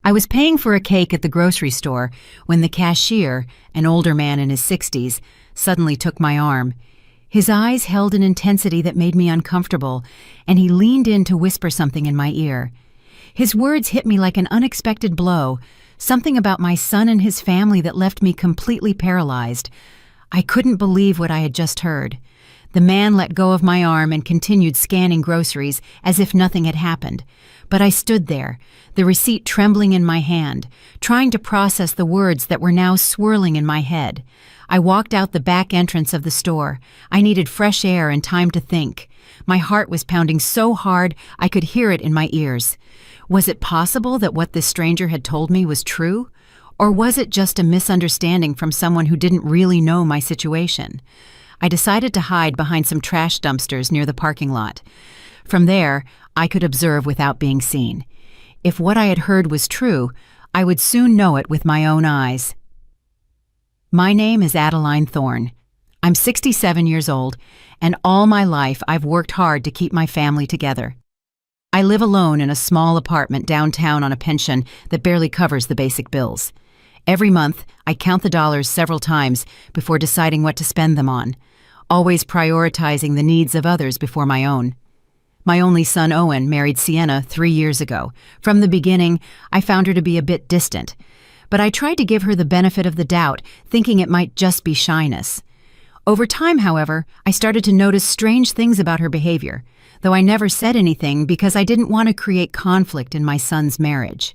I was paying for a cake at the grocery store when the cashier, an older man in his 60s, suddenly took my arm. His eyes held an intensity that made me uncomfortable, and he leaned in to whisper something in my ear. His words hit me like an unexpected blow, something about my son and his family that left me completely paralyzed. I couldn't believe what I had just heard. The man let go of my arm and continued scanning groceries as if nothing had happened. But I stood there, the receipt trembling in my hand, trying to process the words that were now swirling in my head. I walked out the back entrance of the store. I needed fresh air and time to think. My heart was pounding so hard I could hear it in my ears. Was it possible that what this stranger had told me was true? Or was it just a misunderstanding from someone who didn't really know my situation? I decided to hide behind some trash dumpsters near the parking lot. From there, I could observe without being seen. If what I had heard was true, I would soon know it with my own eyes. My name is Adeline Thorne. I'm 67 years old, and all my life I've worked hard to keep my family together. I live alone in a small apartment downtown on a pension that barely covers the basic bills. Every month, I count the dollars several times before deciding what to spend them on, always prioritizing the needs of others before my own. My only son, Owen, married Sienna 3 years ago. From the beginning, I found her to be a bit distant, but I tried to give her the benefit of the doubt, thinking it might just be shyness. Over time, however, I started to notice strange things about her behavior, though I never said anything because I didn't want to create conflict in my son's marriage.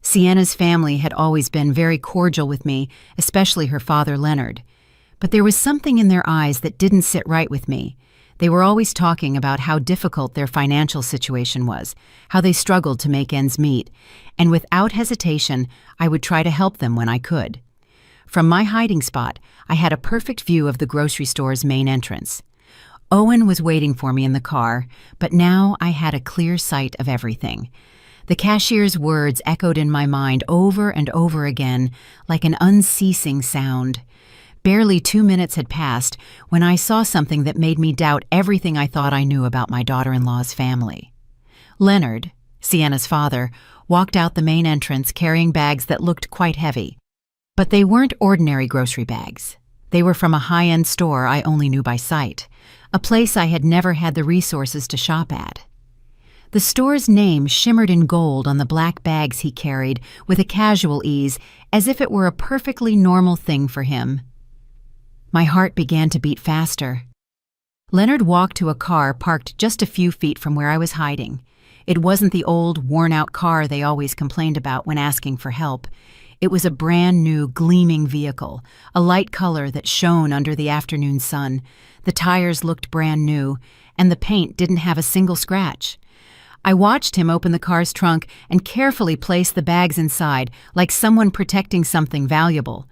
Sienna's family had always been very cordial with me, especially her father, Leonard. But there was something in their eyes that didn't sit right with me. They were always talking about how difficult their financial situation was, how they struggled to make ends meet, and without hesitation, I would try to help them when I could. From my hiding spot, I had a perfect view of the grocery store's main entrance. Owen was waiting for me in the car, but now I had a clear sight of everything. The cashier's words echoed in my mind over and over again, like an unceasing sound. Barely 2 minutes had passed when I saw something that made me doubt everything I thought I knew about my daughter-in-law's family. Leonard, Sienna's father, walked out the main entrance carrying bags that looked quite heavy. But they weren't ordinary grocery bags. They were from a high-end store I only knew by sight, a place I had never had the resources to shop at. The store's name shimmered in gold on the black bags he carried with a casual ease, as if it were a perfectly normal thing for him. My heart began to beat faster. Leonard walked to a car parked just a few feet from where I was hiding. It wasn't the old, worn-out car they always complained about when asking for help. It was a brand-new, gleaming vehicle, a light color that shone under the afternoon sun. The tires looked brand new, and the paint didn't have a single scratch. I watched him open the car's trunk and carefully place the bags inside, like someone protecting something valuable.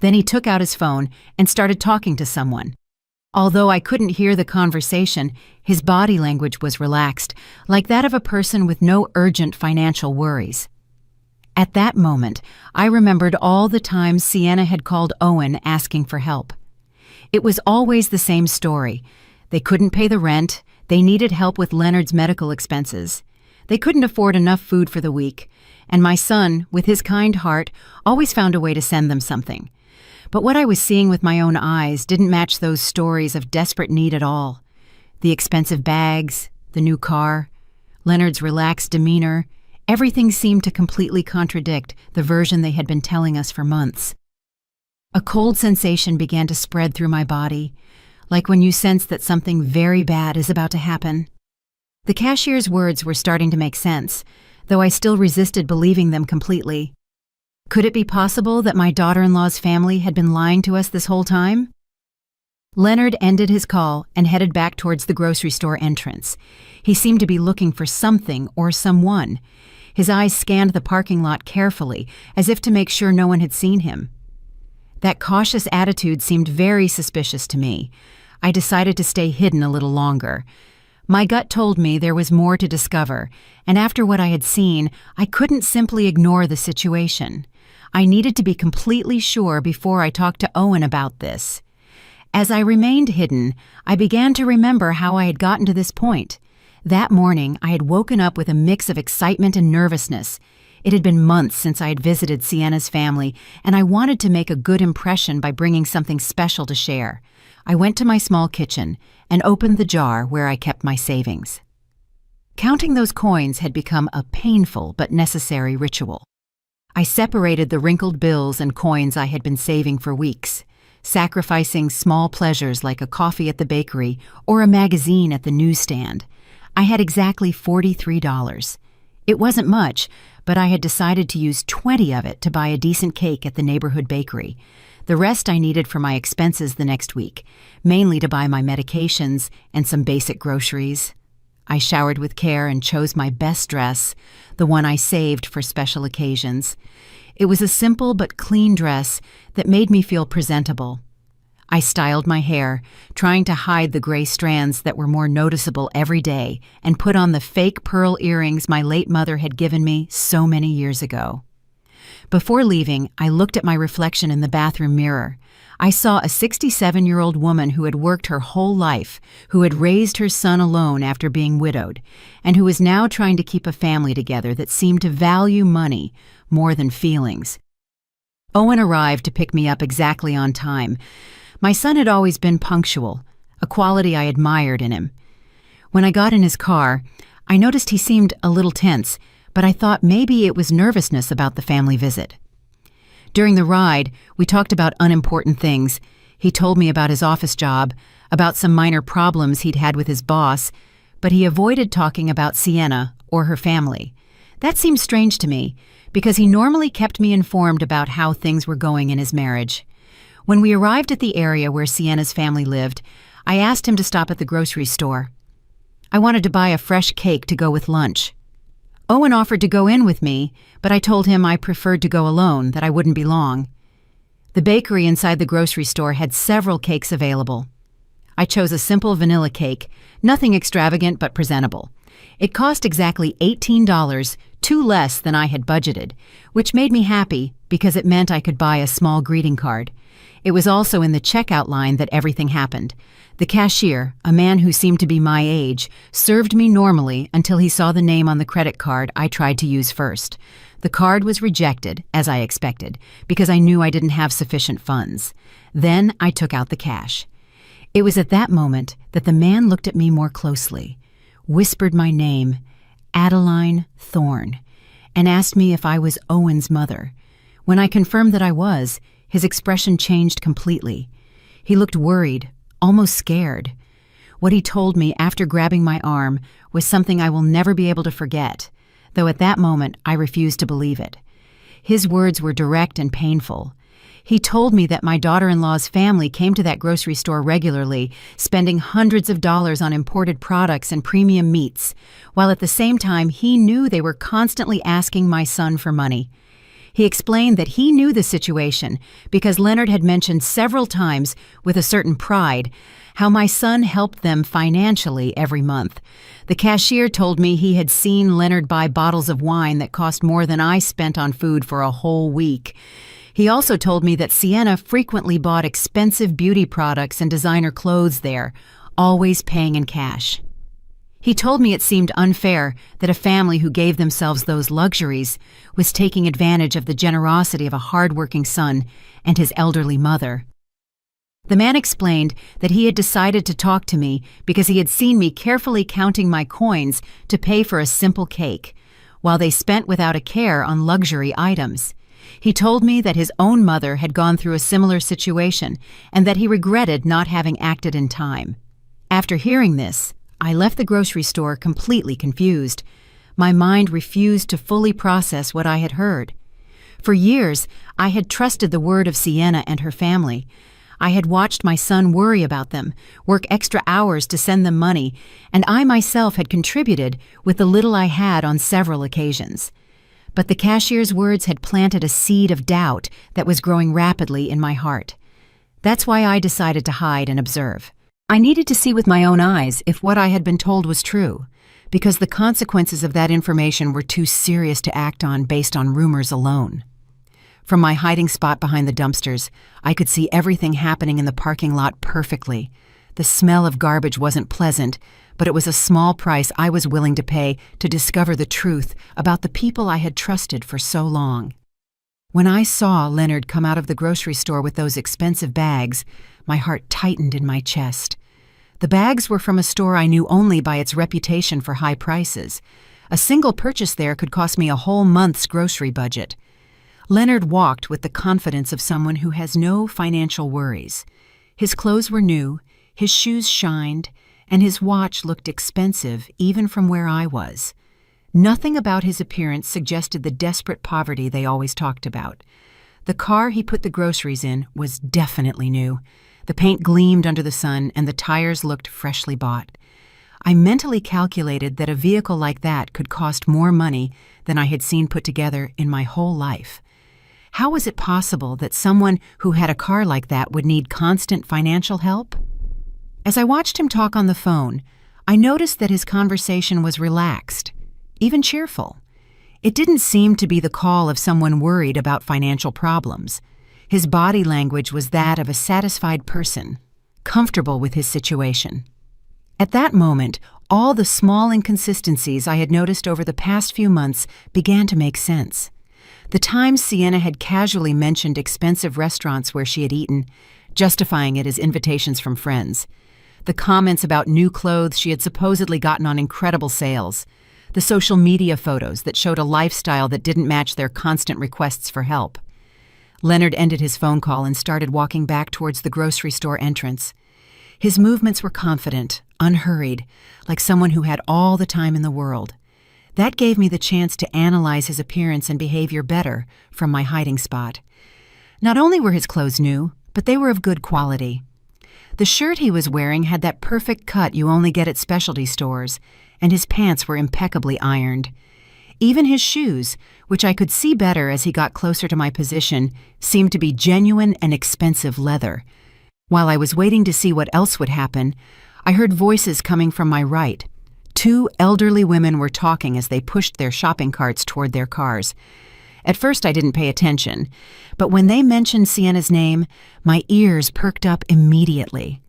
Then he took out his phone and started talking to someone. Although I couldn't hear the conversation, his body language was relaxed, like that of a person with no urgent financial worries. At that moment, I remembered all the times Sienna had called Owen asking for help. It was always the same story. They couldn't pay the rent. They needed help with Leonard's medical expenses. They couldn't afford enough food for the week, and my son, with his kind heart, always found a way to send them something. But what I was seeing with my own eyes didn't match those stories of desperate need at all. The expensive bags, the new car, Leonard's relaxed demeanor, everything seemed to completely contradict the version they had been telling us for months. A cold sensation began to spread through my body, like when you sense that something very bad is about to happen. The cashier's words were starting to make sense, though I still resisted believing them completely. Could it be possible that my daughter-in-law's family had been lying to us this whole time? Leonard ended his call and headed back towards the grocery store entrance. He seemed to be looking for something or someone. His eyes scanned the parking lot carefully, as if to make sure no one had seen him. That cautious attitude seemed very suspicious to me. I decided to stay hidden a little longer. My gut told me there was more to discover, and after what I had seen, I couldn't simply ignore the situation. I needed to be completely sure before I talked to Owen about this. As I remained hidden, I began to remember how I had gotten to this point. That morning, I had woken up with a mix of excitement and nervousness. It had been months since I had visited Sienna's family, and I wanted to make a good impression by bringing something special to share. I went to my small kitchen and opened the jar where I kept my savings. Counting those coins had become a painful but necessary ritual. I separated the wrinkled bills and coins I had been saving for weeks, sacrificing small pleasures like a coffee at the bakery or a magazine at the newsstand. I had exactly $43. It wasn't much, but I had decided to use 20 of it to buy a decent cake at the neighborhood bakery. The rest I needed for my expenses the next week, mainly to buy my medications and some basic groceries. I showered with care and chose my best dress, the one I saved for special occasions. It was a simple but clean dress that made me feel presentable. I styled my hair, trying to hide the gray strands that were more noticeable every day, and put on the fake pearl earrings my late mother had given me so many years ago. Before leaving, I looked at my reflection in the bathroom mirror. I saw a 67-year-old woman who had worked her whole life, who had raised her son alone after being widowed, and who was now trying to keep a family together that seemed to value money more than feelings. Owen arrived to pick me up exactly on time. My son had always been punctual, a quality I admired in him. When I got in his car, I noticed he seemed a little tense, but I thought maybe it was nervousness about the family visit. During the ride, we talked about unimportant things. He told me about his office job, about some minor problems he'd had with his boss, but he avoided talking about Sienna or her family. That seemed strange to me, because he normally kept me informed about how things were going in his marriage. When we arrived at the area where Sienna's family lived, I asked him to stop at the grocery store. I wanted to buy a fresh cake to go with lunch. Owen offered to go in with me, but I told him I preferred to go alone, that I wouldn't be long. The bakery inside the grocery store had several cakes available. I chose a simple vanilla cake, nothing extravagant but presentable. It cost exactly $18, two less than I had budgeted, which made me happy because it meant I could buy a small greeting card. It was also in the checkout line that everything happened. The cashier, a man who seemed to be my age, served me normally until he saw the name on the credit card I tried to use first. The card was rejected, as I expected, because I knew I didn't have sufficient funds. Then I took out the cash. It was at that moment that the man looked at me more closely, whispered my name, Adeline Thorne, and asked me if I was Owen's mother. When I confirmed that I was, his expression changed completely. He looked worried, almost scared. What he told me after grabbing my arm was something I will never be able to forget, though at that moment I refused to believe it. His words were direct and painful. He told me that my daughter-in-law's family came to that grocery store regularly, spending hundreds of dollars on imported products and premium meats, while at the same time he knew they were constantly asking my son for money. He explained that he knew the situation because Leonard had mentioned several times, with a certain pride, how my son helped them financially every month. The cashier told me he had seen Leonard buy bottles of wine that cost more than I spent on food for a whole week. He also told me that Sienna frequently bought expensive beauty products and designer clothes there, always paying in cash. He told me it seemed unfair that a family who gave themselves those luxuries was taking advantage of the generosity of a hard-working son and his elderly mother. The man explained that he had decided to talk to me because he had seen me carefully counting my coins to pay for a simple cake, while they spent without a care on luxury items. He told me that his own mother had gone through a similar situation and that he regretted not having acted in time. After hearing this, I left the grocery store completely confused. My mind refused to fully process what I had heard. For years, I had trusted the word of Sienna and her family. I had watched my son worry about them, work extra hours to send them money, and I myself had contributed with the little I had on several occasions. But the cashier's words had planted a seed of doubt that was growing rapidly in my heart. That's why I decided to hide and observe. I needed to see with my own eyes if what I had been told was true, because the consequences of that information were too serious to act on based on rumors alone. From my hiding spot behind the dumpsters, I could see everything happening in the parking lot perfectly. The smell of garbage wasn't pleasant, but it was a small price I was willing to pay to discover the truth about the people I had trusted for so long. When I saw Leonard come out of the grocery store with those expensive bags, my heart tightened in my chest. The bags were from a store I knew only by its reputation for high prices. A single purchase there could cost me a whole month's grocery budget. Leonard walked with the confidence of someone who has no financial worries. His clothes were new, his shoes shined, and his watch looked expensive even from where I was. Nothing about his appearance suggested the desperate poverty they always talked about. The car he put the groceries in was definitely new. The paint gleamed under the sun, and the tires looked freshly bought. I mentally calculated that a vehicle like that could cost more money than I had seen put together in my whole life. How was it possible that someone who had a car like that would need constant financial help? As I watched him talk on the phone, I noticed that his conversation was relaxed, even cheerful. It didn't seem to be the call of someone worried about financial problems. His body language was that of a satisfied person, comfortable with his situation. At that moment, all the small inconsistencies I had noticed over the past few months began to make sense. The times Sienna had casually mentioned expensive restaurants where she had eaten, justifying it as invitations from friends. The comments about new clothes she had supposedly gotten on incredible sales. The social media photos that showed a lifestyle that didn't match their constant requests for help. Leonard ended his phone call and started walking back towards the grocery store entrance. His movements were confident, unhurried, like someone who had all the time in the world. That gave me the chance to analyze his appearance and behavior better from my hiding spot. Not only were his clothes new, but they were of good quality. The shirt he was wearing had that perfect cut you only get at specialty stores, and his pants were impeccably ironed. Even his shoes, which I could see better as he got closer to my position, seemed to be genuine and expensive leather. While I was waiting to see what else would happen, I heard voices coming from my right. 2 elderly women were talking as they pushed their shopping carts toward their cars. At first I didn't pay attention, but when they mentioned Sienna's name, my ears perked up immediately.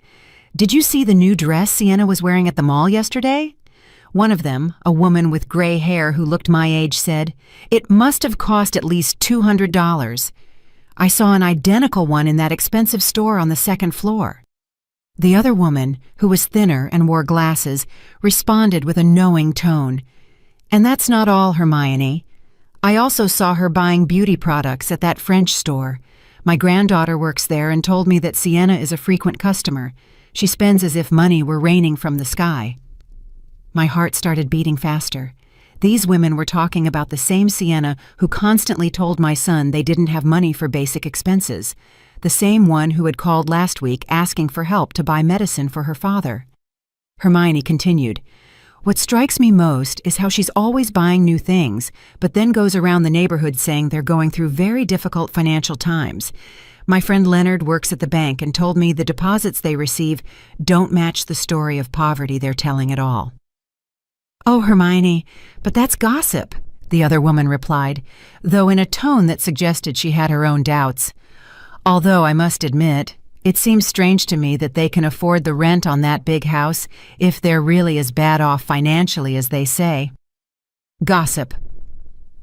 "Did you see the new dress Sienna was wearing at the mall yesterday?" One of them, a woman with gray hair who looked my age, said, "It must have cost at least $200. I saw an identical one in that expensive store on the second floor." The other woman, who was thinner and wore glasses, responded with a knowing tone. "And that's not all, Hermione. I also saw her buying beauty products at that French store. My granddaughter works there and told me that Sienna is a frequent customer. She spends as if money were raining from the sky." My heart started beating faster. These women were talking about the same Sienna who constantly told my son they didn't have money for basic expenses, the same one who had called last week asking for help to buy medicine for her father. Hermione continued, "What strikes me most is how she's always buying new things, but then goes around the neighborhood saying they're going through very difficult financial times. My friend Leonard works at the bank and told me the deposits they receive don't match the story of poverty they're telling at all." "Oh, Hermione, but that's gossip," the other woman replied, though in a tone that suggested she had her own doubts. "Although I must admit, it seems strange to me that they can afford the rent on that big house if they're really as bad off financially as they say." Gossip.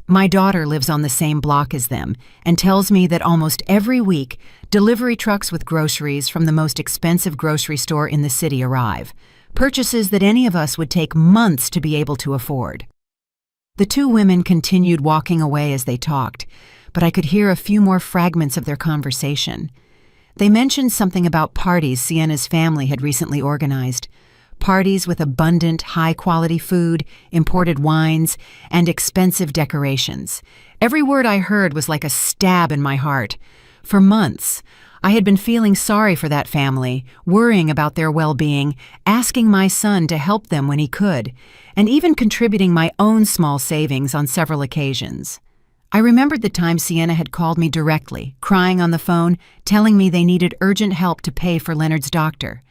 My daughter lives on the same block as them and tells me that almost every week, delivery trucks with groceries from the most expensive grocery store in the city arrive. Purchases that any of us would take months to be able to afford. The 2 women continued walking away as they talked, but I could hear a few more fragments of their conversation. They mentioned something about parties Sienna's family had recently organized. Parties with abundant, high-quality food, imported wines, and expensive decorations. Every word I heard was like a stab in my heart. For months, I had been feeling sorry for that family, worrying about their well-being, asking my son to help them when he could, and even contributing my own small savings on several occasions. I remembered the time Sienna had called me directly, crying on the phone, telling me they needed urgent help to pay for Leonard's doctor.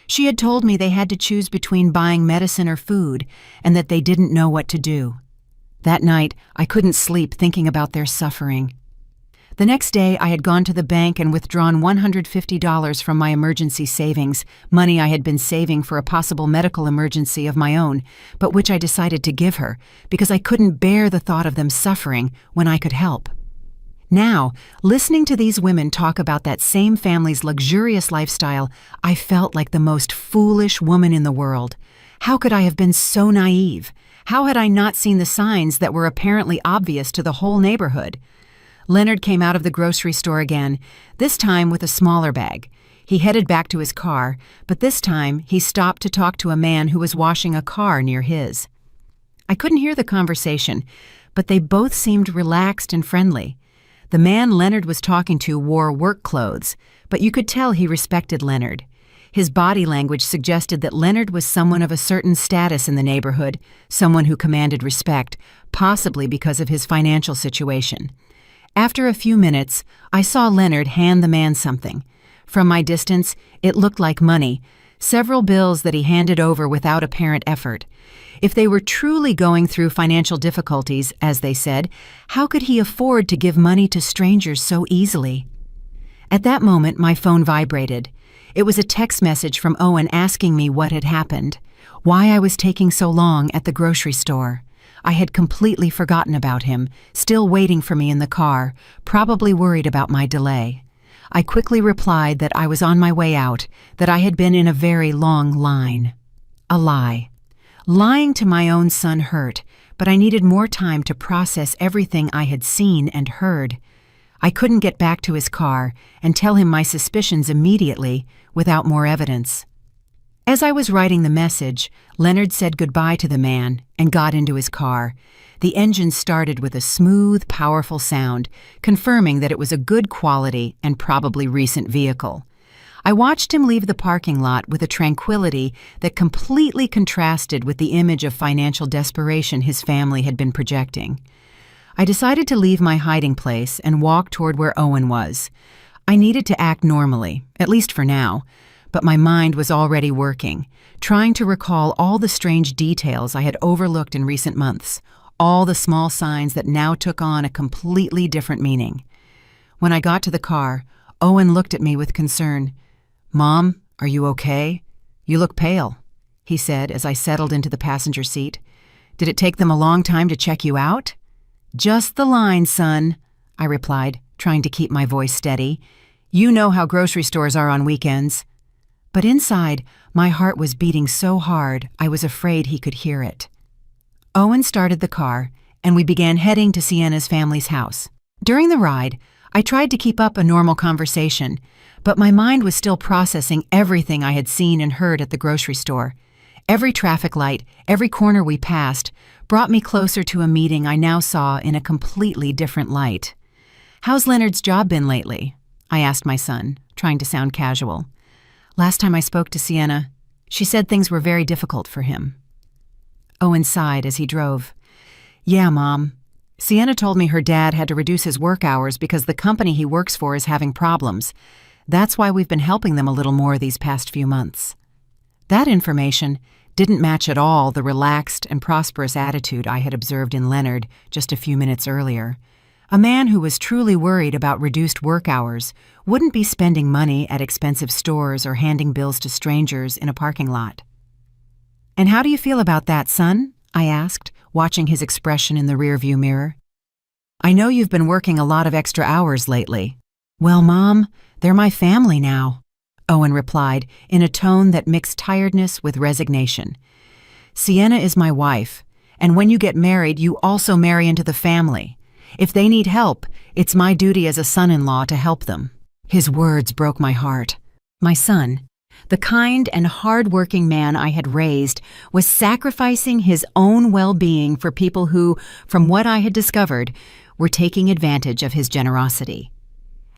She had told me they had to choose between buying medicine or food, and that they didn't know what to do. That night, I couldn't sleep thinking about their suffering. The next day, I had gone to the bank and withdrawn $150 from my emergency savings, money I had been saving for a possible medical emergency of my own, but which I decided to give her because I couldn't bear the thought of them suffering when I could help. Now, listening to these women talk about that same family's luxurious lifestyle, I felt like the most foolish woman in the world. How could I have been so naive? How had I not seen the signs that were apparently obvious to the whole neighborhood? Leonard came out of the grocery store again, this time with a smaller bag. He headed back to his car, but this time he stopped to talk to a man who was washing a car near his. I couldn't hear the conversation, but they both seemed relaxed and friendly. The man Leonard was talking to wore work clothes, but you could tell he respected Leonard. His body language suggested that Leonard was someone of a certain status in the neighborhood, someone who commanded respect, possibly because of his financial situation. After a few minutes, I saw Leonard hand the man something. From my distance, it looked like money, several bills that he handed over without apparent effort. If they were truly going through financial difficulties, as they said, how could he afford to give money to strangers so easily? At that moment, my phone vibrated. It was a text message from Owen asking me what had happened, why I was taking so long at the grocery store. I had completely forgotten about him, still waiting for me in the car, probably worried about my delay. I quickly replied that I was on my way out, that I had been in a very long line. A lie. Lying to my own son hurt, but I needed more time to process everything I had seen and heard. I couldn't get back to his car and tell him my suspicions immediately without more evidence. As I was writing the message, Leonard said goodbye to the man and got into his car. The engine started with a smooth, powerful sound, confirming that it was a good quality and probably recent vehicle. I watched him leave the parking lot with a tranquility that completely contrasted with the image of financial desperation his family had been projecting. I decided to leave my hiding place and walk toward where Owen was. I needed to act normally, at least for now, but my mind was already working, trying to recall all the strange details I had overlooked in recent months, all the small signs that now took on a completely different meaning. When I got to the car, Owen looked at me with concern. "Mom, are you okay? You look pale," he said as I settled into the passenger seat. "Did it take them a long time to check you out?" "Just the line, son," I replied, trying to keep my voice steady. "You know how grocery stores are on weekends." But inside, my heart was beating so hard I was afraid he could hear it. Owen started the car, and we began heading to Sienna's family's house. During the ride, I tried to keep up a normal conversation, but my mind was still processing everything I had seen and heard at the grocery store. Every traffic light, every corner we passed, brought me closer to a meeting I now saw in a completely different light. "How's Leonard's job been lately?" I asked my son, trying to sound casual. "Last time I spoke to Sienna, she said things were very difficult for him." Owen sighed as he drove. "Yeah, Mom. Sienna told me her dad had to reduce his work hours because the company he works for is having problems. That's why we've been helping them a little more these past few months." That information didn't match at all the relaxed and prosperous attitude I had observed in Leonard just a few minutes earlier. A man who was truly worried about reduced work hours wouldn't be spending money at expensive stores or handing bills to strangers in a parking lot. "And how do you feel about that, son?" I asked, watching his expression in the rearview mirror. "I know you've been working a lot of extra hours lately." "Well, Mom, they're my family now," Owen replied in a tone that mixed tiredness with resignation. "Sienna is my wife, and when you get married, you also marry into the family. If they need help, it's my duty as a son-in-law to help them." His words broke my heart. My son, the kind and hard-working man I had raised, was sacrificing his own well-being for people who, from what I had discovered, were taking advantage of his generosity.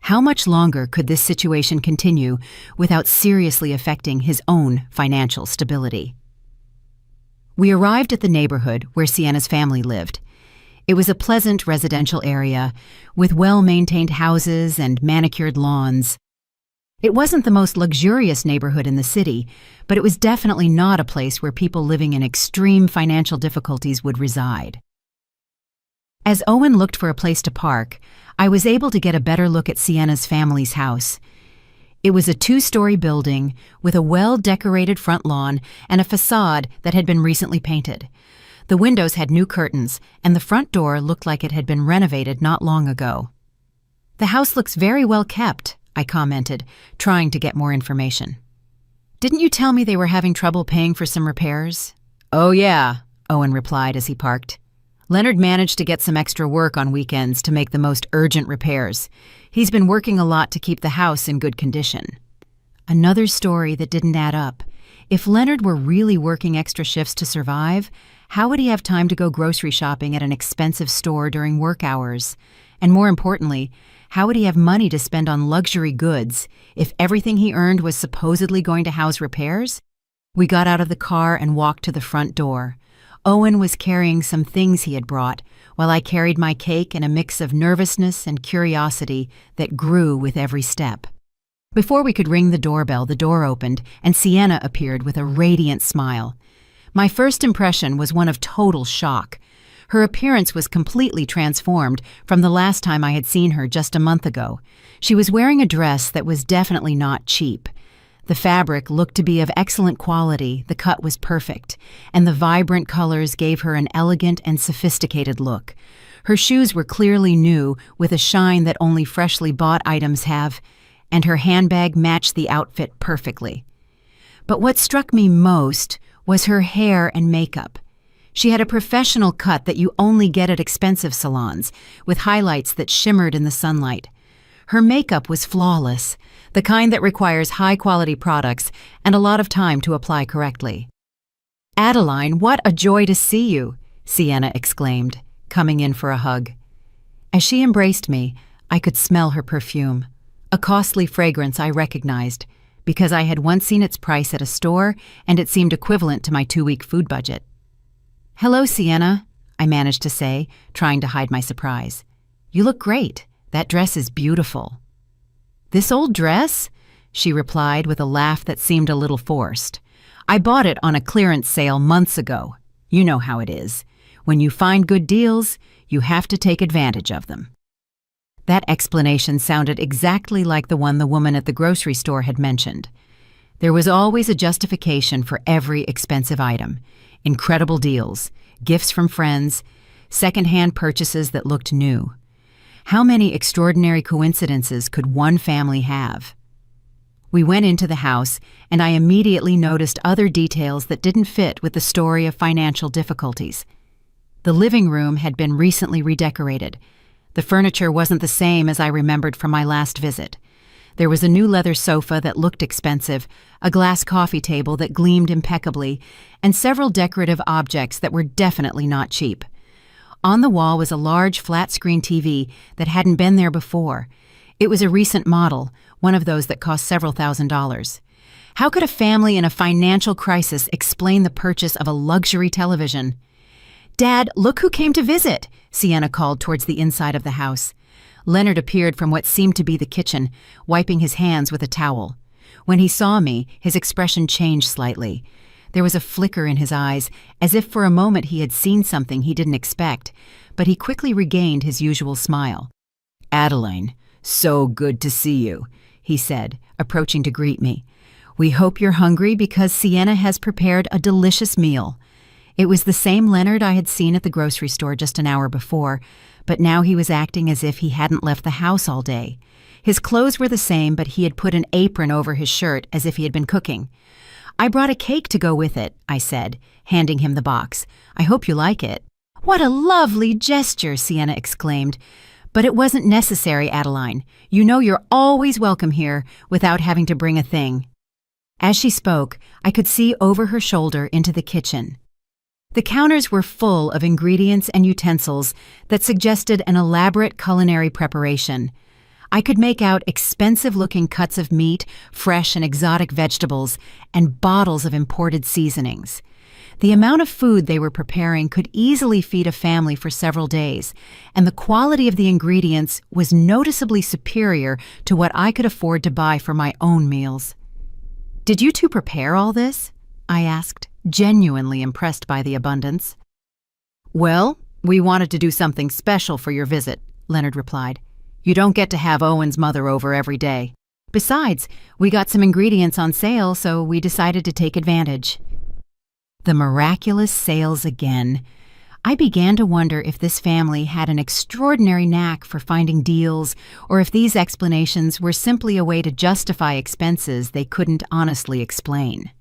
How much longer could this situation continue without seriously affecting his own financial stability? We arrived at the neighborhood where Sienna's family lived. It was a pleasant residential area with well-maintained houses and manicured lawns. It wasn't the most luxurious neighborhood in the city, but it was definitely not a place where people living in extreme financial difficulties would reside. As Owen looked for a place to park, I was able to get a better look at Sienna's family's house. It was a 2-story building with a well-decorated front lawn and a facade that had been recently painted. The windows had new curtains, and the front door looked like it had been renovated not long ago. "The house looks very well kept," I commented, trying to get more information. "Didn't you tell me they were having trouble paying for some repairs?" "Oh yeah," Owen replied as he parked. "Leonard managed to get some extra work on weekends to make the most urgent repairs. He's been working a lot to keep the house in good condition." Another story that didn't add up. If Leonard were really working extra shifts to survive, how would he have time to go grocery shopping at an expensive store during work hours? And more importantly, how would he have money to spend on luxury goods if everything he earned was supposedly going to house repairs? We got out of the car and walked to the front door. Owen was carrying some things he had brought, while I carried my cake in a mix of nervousness and curiosity that grew with every step. Before we could ring the doorbell, the door opened, and Sienna appeared with a radiant smile. My first impression was one of total shock. Her appearance was completely transformed from the last time I had seen her just a month ago. She was wearing a dress that was definitely not cheap. The fabric looked to be of excellent quality, the cut was perfect, and the vibrant colors gave her an elegant and sophisticated look. Her shoes were clearly new, with a shine that only freshly bought items have, and her handbag matched the outfit perfectly. But what struck me most was her hair and makeup. She had a professional cut that you only get at expensive salons, with highlights that shimmered in the sunlight. Her makeup was flawless, the kind that requires high-quality products and a lot of time to apply correctly. "Adeline, what a joy to see you!" Sienna exclaimed, coming in for a hug. As she embraced me, I could smell her perfume, a costly fragrance I recognized, because I had once seen its price at a store and it seemed equivalent to my 2-week food budget. "Hello, Sienna," I managed to say, trying to hide my surprise. "You look great. That dress is beautiful." "This old dress?" she replied with a laugh that seemed a little forced. "I bought it on a clearance sale months ago. You know how it is. When you find good deals, you have to take advantage of them." That explanation sounded exactly like the one the woman at the grocery store had mentioned. There was always a justification for every expensive item. Incredible deals, gifts from friends, second-hand purchases that looked new. How many extraordinary coincidences could one family have? We went into the house, and I immediately noticed other details that didn't fit with the story of financial difficulties. The living room had been recently redecorated. The furniture wasn't the same as I remembered from my last visit. There was a new leather sofa that looked expensive, a glass coffee table that gleamed impeccably, and several decorative objects that were definitely not cheap. On the wall was a large flat-screen TV that hadn't been there before. It was a recent model, one of those that cost several $1,000s. How could a family in a financial crisis explain the purchase of a luxury television? "Dad, look who came to visit," Sienna called towards the inside of the house. Leonard appeared from what seemed to be the kitchen, wiping his hands with a towel. When he saw me, his expression changed slightly. There was a flicker in his eyes, as if for a moment he had seen something he didn't expect, but he quickly regained his usual smile. "Adeline, so good to see you," he said, approaching to greet me. "We hope you're hungry because Sienna has prepared a delicious meal." It was the same Leonard I had seen at the grocery store just an hour before, but now he was acting as if he hadn't left the house all day. His clothes were the same, but he had put an apron over his shirt as if he had been cooking. "I brought a cake to go with it," I said, handing him the box. "I hope you like it." "What a lovely gesture," Sienna exclaimed. "But it wasn't necessary, Adeline. You know you're always welcome here without having to bring a thing." As she spoke, I could see over her shoulder into the kitchen. The counters were full of ingredients and utensils that suggested an elaborate culinary preparation. I could make out expensive-looking cuts of meat, fresh and exotic vegetables, and bottles of imported seasonings. The amount of food they were preparing could easily feed a family for several days, and the quality of the ingredients was noticeably superior to what I could afford to buy for my own meals. "Did you two prepare all this?" I asked, genuinely impressed by the abundance. "Well, we wanted to do something special for your visit," Leonard replied. You don't get to have Owen's mother over every day. Besides, we got some ingredients on sale, so we decided to take advantage." The miraculous sales again. I began to wonder if this family had an extraordinary knack for finding deals, or if these explanations were simply a way to justify expenses they couldn't honestly explain.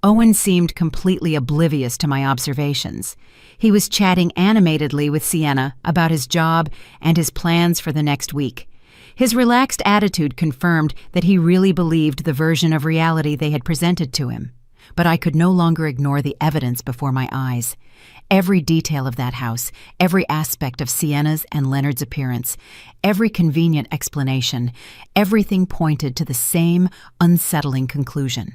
Owen seemed completely oblivious to my observations. He was chatting animatedly with Sienna about his job and his plans for the next week. His relaxed attitude confirmed that he really believed the version of reality they had presented to him. But I could no longer ignore the evidence before my eyes. Every detail of that house, every aspect of Sienna's and Leonard's appearance, every convenient explanation, everything pointed to the same unsettling conclusion.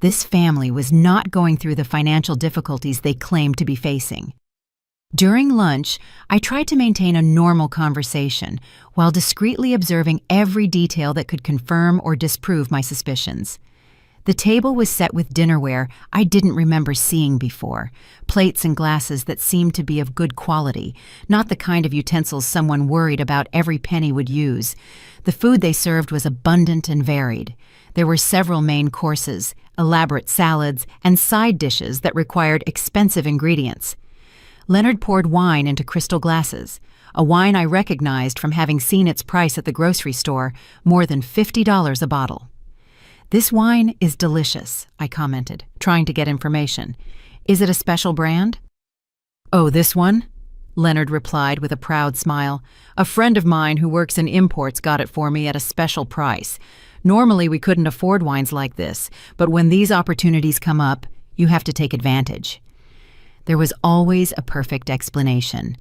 This family was not going through the financial difficulties they claimed to be facing. During lunch, I tried to maintain a normal conversation while discreetly observing every detail that could confirm or disprove my suspicions. The table was set with dinnerware I didn't remember seeing before, plates and glasses that seemed to be of good quality, not the kind of utensils someone worried about every penny would use. The food they served was abundant and varied. There were several main courses, elaborate salads, and side dishes that required expensive ingredients. Leonard poured wine into crystal glasses, a wine I recognized from having seen its price at the grocery store, more than $50 a bottle. "This wine is delicious," I commented, trying to get information. "Is it a special brand?" "Oh, this one?" Leonard replied with a proud smile. "A friend of mine who works in imports got it for me at a special price. Normally we couldn't afford wines like this, but when these opportunities come up, you have to take advantage." There was always a perfect explanation,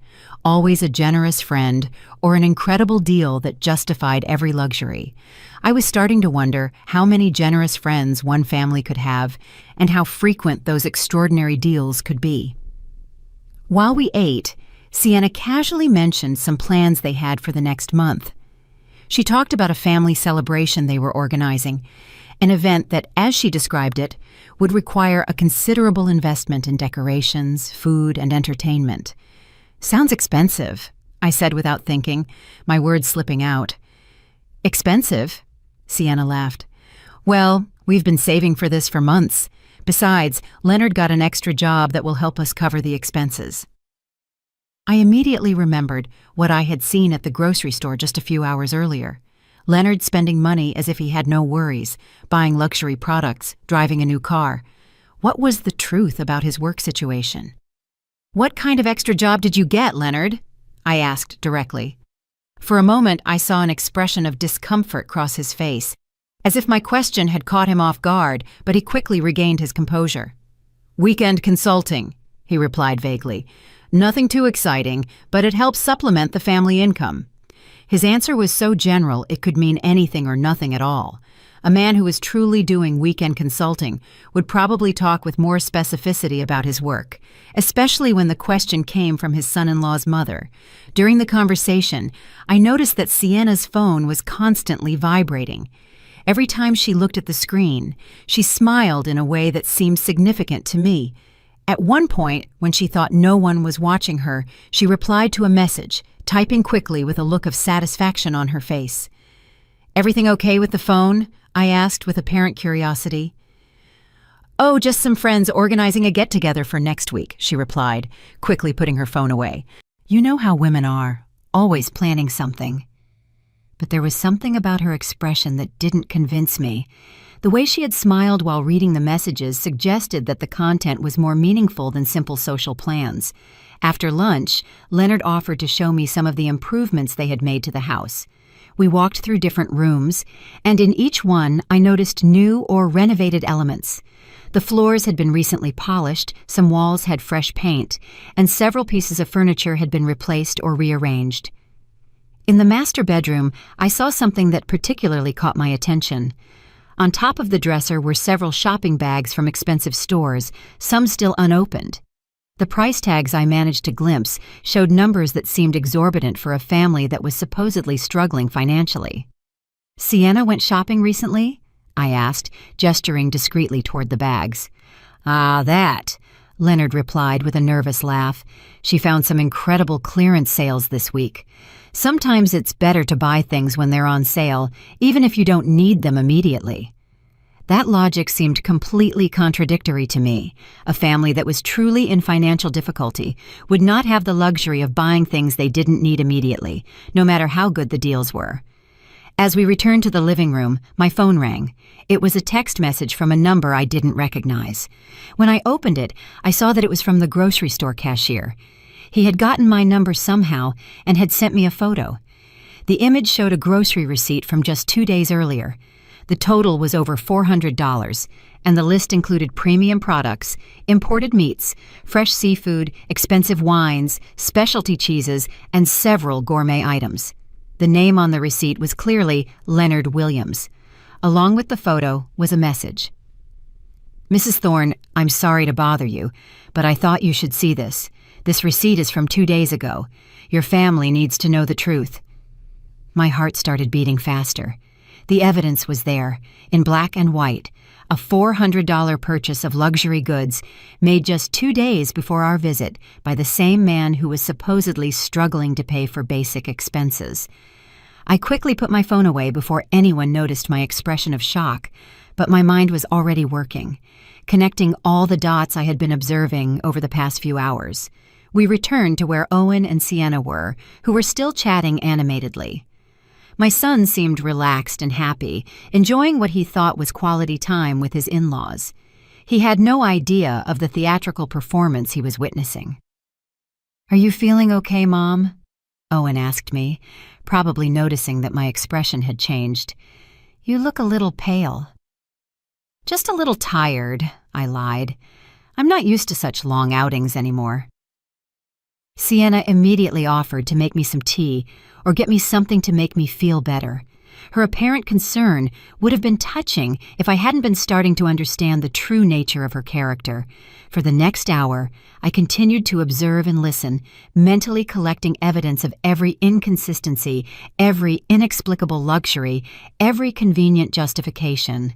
always a generous friend, or an incredible deal that justified every luxury. I was starting to wonder how many generous friends one family could have, and how frequent those extraordinary deals could be. While we ate, Sienna casually mentioned some plans they had for the next month. She talked about a family celebration they were organizing, an event that, as she described it, would require a considerable investment in decorations, food, and entertainment. "Sounds expensive," I said without thinking, my words slipping out. "Expensive?" Sienna laughed. "Well, we've been saving for this for months. Besides, Leonard got an extra job that will help us cover the expenses." I immediately remembered what I had seen at the grocery store just a few hours earlier. Leonard spending money as if he had no worries, buying luxury products, driving a new car. What was the truth about his work situation? "What kind of extra job did you get, Leonard?" I asked directly. For a moment, I saw an expression of discomfort cross his face, as if my question had caught him off guard, but he quickly regained his composure. "Weekend consulting," he replied vaguely. "Nothing too exciting, but it helps supplement the family income." His answer was so general it could mean anything or nothing at all. A man who was truly doing weekend consulting would probably talk with more specificity about his work, especially when the question came from his son-in-law's mother. During the conversation, I noticed that Sienna's phone was constantly vibrating. Every time she looked at the screen, she smiled in a way that seemed significant to me. At one point, when she thought no one was watching her, she replied to a message, typing quickly with a look of satisfaction on her face. "Everything okay with the phone?" I asked with apparent curiosity. "Oh, just some friends organizing a get-together for next week," she replied, quickly putting her phone away. You know how women are, always planning something. But there was something about her expression that didn't convince me. The way she had smiled while reading the messages suggested that the content was more meaningful than simple social plans. After lunch, Leonard offered to show me some of the improvements they had made to the house. We walked through different rooms, and in each one I noticed new or renovated elements. The floors had been recently polished, some walls had fresh paint, and several pieces of furniture had been replaced or rearranged. In the master bedroom, I saw something that particularly caught my attention. On top of the dresser were several shopping bags from expensive stores, some still unopened. The price tags I managed to glimpse showed numbers that seemed exorbitant for a family that was supposedly struggling financially. "Sienna went shopping recently?" I asked, gesturing discreetly toward the bags. "Ah, that." Leonard replied with a nervous laugh. She found some incredible clearance sales this week. Sometimes it's better to buy things when they're on sale, even if you don't need them immediately. That logic seemed completely contradictory to me. A family that was truly in financial difficulty would not have the luxury of buying things they didn't need immediately, no matter how good the deals were. As we returned to the living room, my phone rang. It was a text message from a number I didn't recognize. When I opened it, I saw that it was from the grocery store cashier. He had gotten my number somehow and had sent me a photo. The image showed a grocery receipt from just 2 days earlier. The total was over $400, and the list included premium products, imported meats, fresh seafood, expensive wines, specialty cheeses, and several gourmet items. The name on the receipt was clearly Leonard Williams. Along with the photo was a message. "Mrs. Thorne, I'm sorry to bother you, but I thought you should see this. This receipt is from 2 days ago. Your family needs to know the truth." My heart started beating faster. The evidence was there, in black and white, a $400 purchase of luxury goods made just 2 days before our visit by the same man who was supposedly struggling to pay for basic expenses. I quickly put my phone away before anyone noticed my expression of shock, but my mind was already working, connecting all the dots I had been observing over the past few hours. We returned to where Owen and Sienna were, who were still chatting animatedly. My son seemed relaxed and happy, enjoying what he thought was quality time with his in-laws. He had no idea of the theatrical performance he was witnessing. "Are you feeling okay, Mom?" Owen asked me, probably noticing that my expression had changed. "You look a little pale." "Just a little tired," I lied. "I'm not used to such long outings anymore." Sienna immediately offered to make me some tea or get me something to make me feel better. Her apparent concern would have been touching if I hadn't been starting to understand the true nature of her character. For the next hour, I continued to observe and listen, mentally collecting evidence of every inconsistency, every inexplicable luxury, every convenient justification.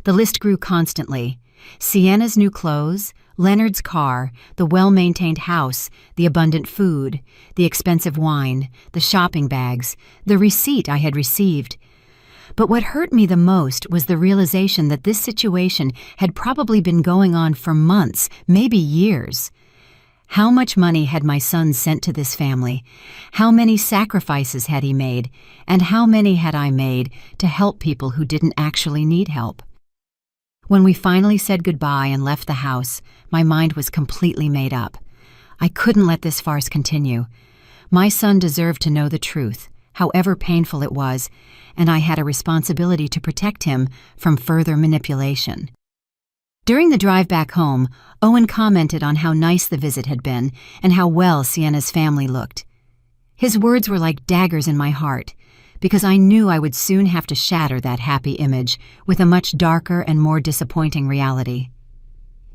The list grew constantly. Sienna's new clothes, Leonard's car, the well-maintained house, the abundant food, the expensive wine, the shopping bags, the receipt I had received. But what hurt me the most was the realization that this situation had probably been going on for months, maybe years. How much money had my son sent to this family? How many sacrifices had he made? And how many had I made to help people who didn't actually need help? When we finally said goodbye and left the house, my mind was completely made up. I couldn't let this farce continue. My son deserved to know the truth, however painful it was, and I had a responsibility to protect him from further manipulation. During the drive back home, Owen commented on how nice the visit had been and how well Sienna's family looked. His words were like daggers in my heart, because I knew I would soon have to shatter that happy image with a much darker and more disappointing reality.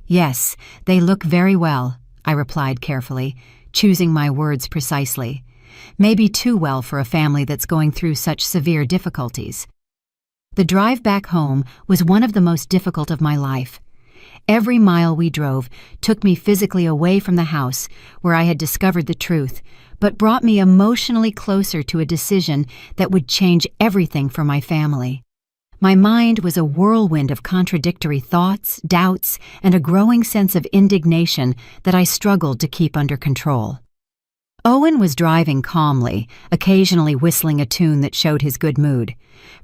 "Yes, they look very well," I replied carefully, choosing my words precisely. Maybe too well for a family that's going through such severe difficulties. The drive back home was one of the most difficult of my life. Every mile we drove took me physically away from the house where I had discovered the truth, but brought me emotionally closer to a decision that would change everything for my family. My mind was a whirlwind of contradictory thoughts, doubts, and a growing sense of indignation that I struggled to keep under control. Owen was driving calmly, occasionally whistling a tune that showed his good mood.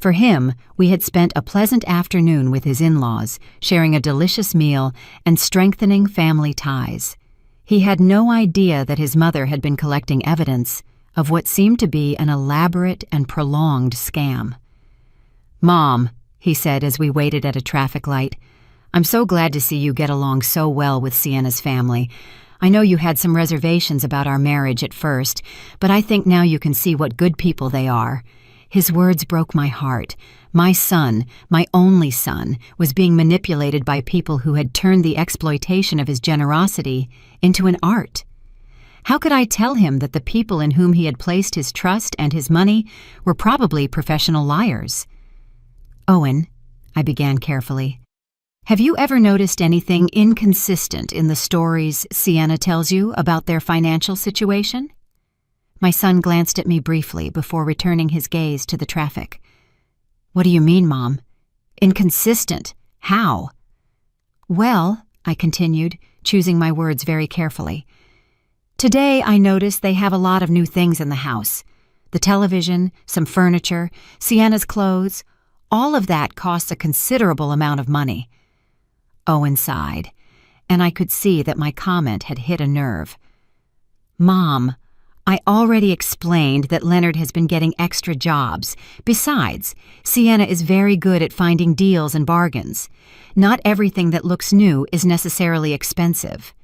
For him, we had spent a pleasant afternoon with his in-laws, sharing a delicious meal and strengthening family ties. He had no idea that his mother had been collecting evidence of what seemed to be an elaborate and prolonged scam. "Mom," he said as we waited at a traffic light, "I'm so glad to see you get along so well with Sienna's family. I know you had some reservations about our marriage at first, but I think now you can see what good people they are." His words broke my heart. My son, my only son, was being manipulated by people who had turned the exploitation of his generosity into an art. How could I tell him that the people in whom he had placed his trust and his money were probably professional liars? "Owen," I began carefully, Have you ever noticed anything inconsistent in the stories Sienna tells you about their financial situation? My son glanced at me briefly before returning his gaze to the traffic. What do you mean, Mom? Inconsistent? How? Well, I continued, choosing my words very carefully. Today I noticed they have a lot of new things in the house. The television, some furniture, Sienna's clothes, all of that costs a considerable amount of money. Owen sighed, and I could see that my comment had hit a nerve. Mom, I already explained that Leonard has been getting extra jobs. Besides, Sienna is very good at finding deals and bargains. Not everything that looks new is necessarily expensive.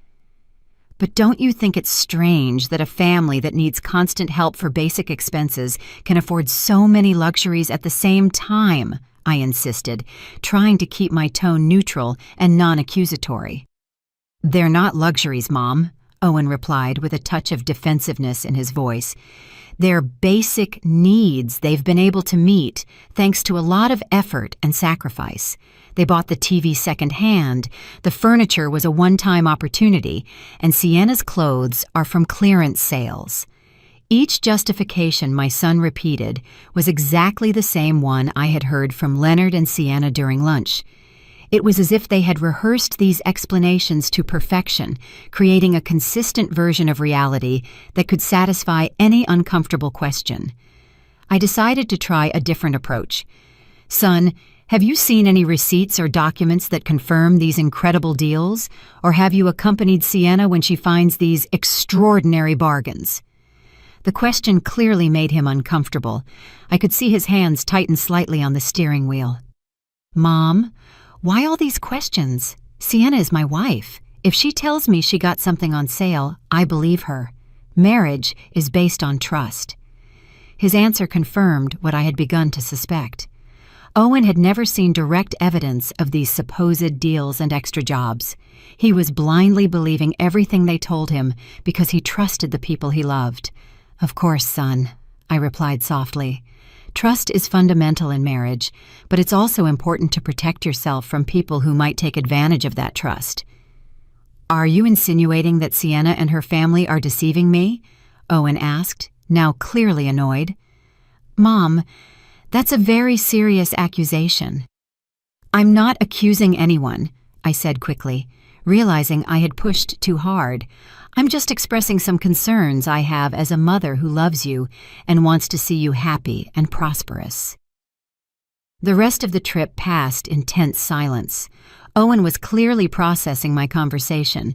But don't you think it's strange that a family that needs constant help for basic expenses can afford so many luxuries at the same time? I insisted, trying to keep my tone neutral and non-accusatory. They're not luxuries, Mom, Owen replied with a touch of defensiveness in his voice. They're basic needs they've been able to meet thanks to a lot of effort and sacrifice. They bought the TV secondhand, the furniture was a one-time opportunity, and Sienna's clothes are from clearance sales. Each justification my son repeated was exactly the same one I had heard from Leonard and Sienna during lunch. It was as if they had rehearsed these explanations to perfection, creating a consistent version of reality that could satisfy any uncomfortable question. I decided to try a different approach. Son, have you seen any receipts or documents that confirm these incredible deals, or have you accompanied Sienna when she finds these extraordinary bargains? The question clearly made him uncomfortable. I could see his hands tighten slightly on the steering wheel. Mom, why all these questions? Sienna is my wife. If she tells me she got something on sale, I believe her. Marriage is based on trust. His answer confirmed what I had begun to suspect. Owen had never seen direct evidence of these supposed deals and extra jobs. He was blindly believing everything they told him because he trusted the people he loved. Of course, son, I replied softly. Trust is fundamental in marriage, but it's also important to protect yourself from people who might take advantage of that trust. Are you insinuating that Sienna and her family are deceiving me? Owen asked, now clearly annoyed. Mom, that's a very serious accusation. I'm not accusing anyone, I said quickly, realizing I had pushed too hard. I'm just expressing some concerns I have as a mother who loves you and wants to see you happy and prosperous. The rest of the trip passed in tense silence. Owen was clearly processing my conversation,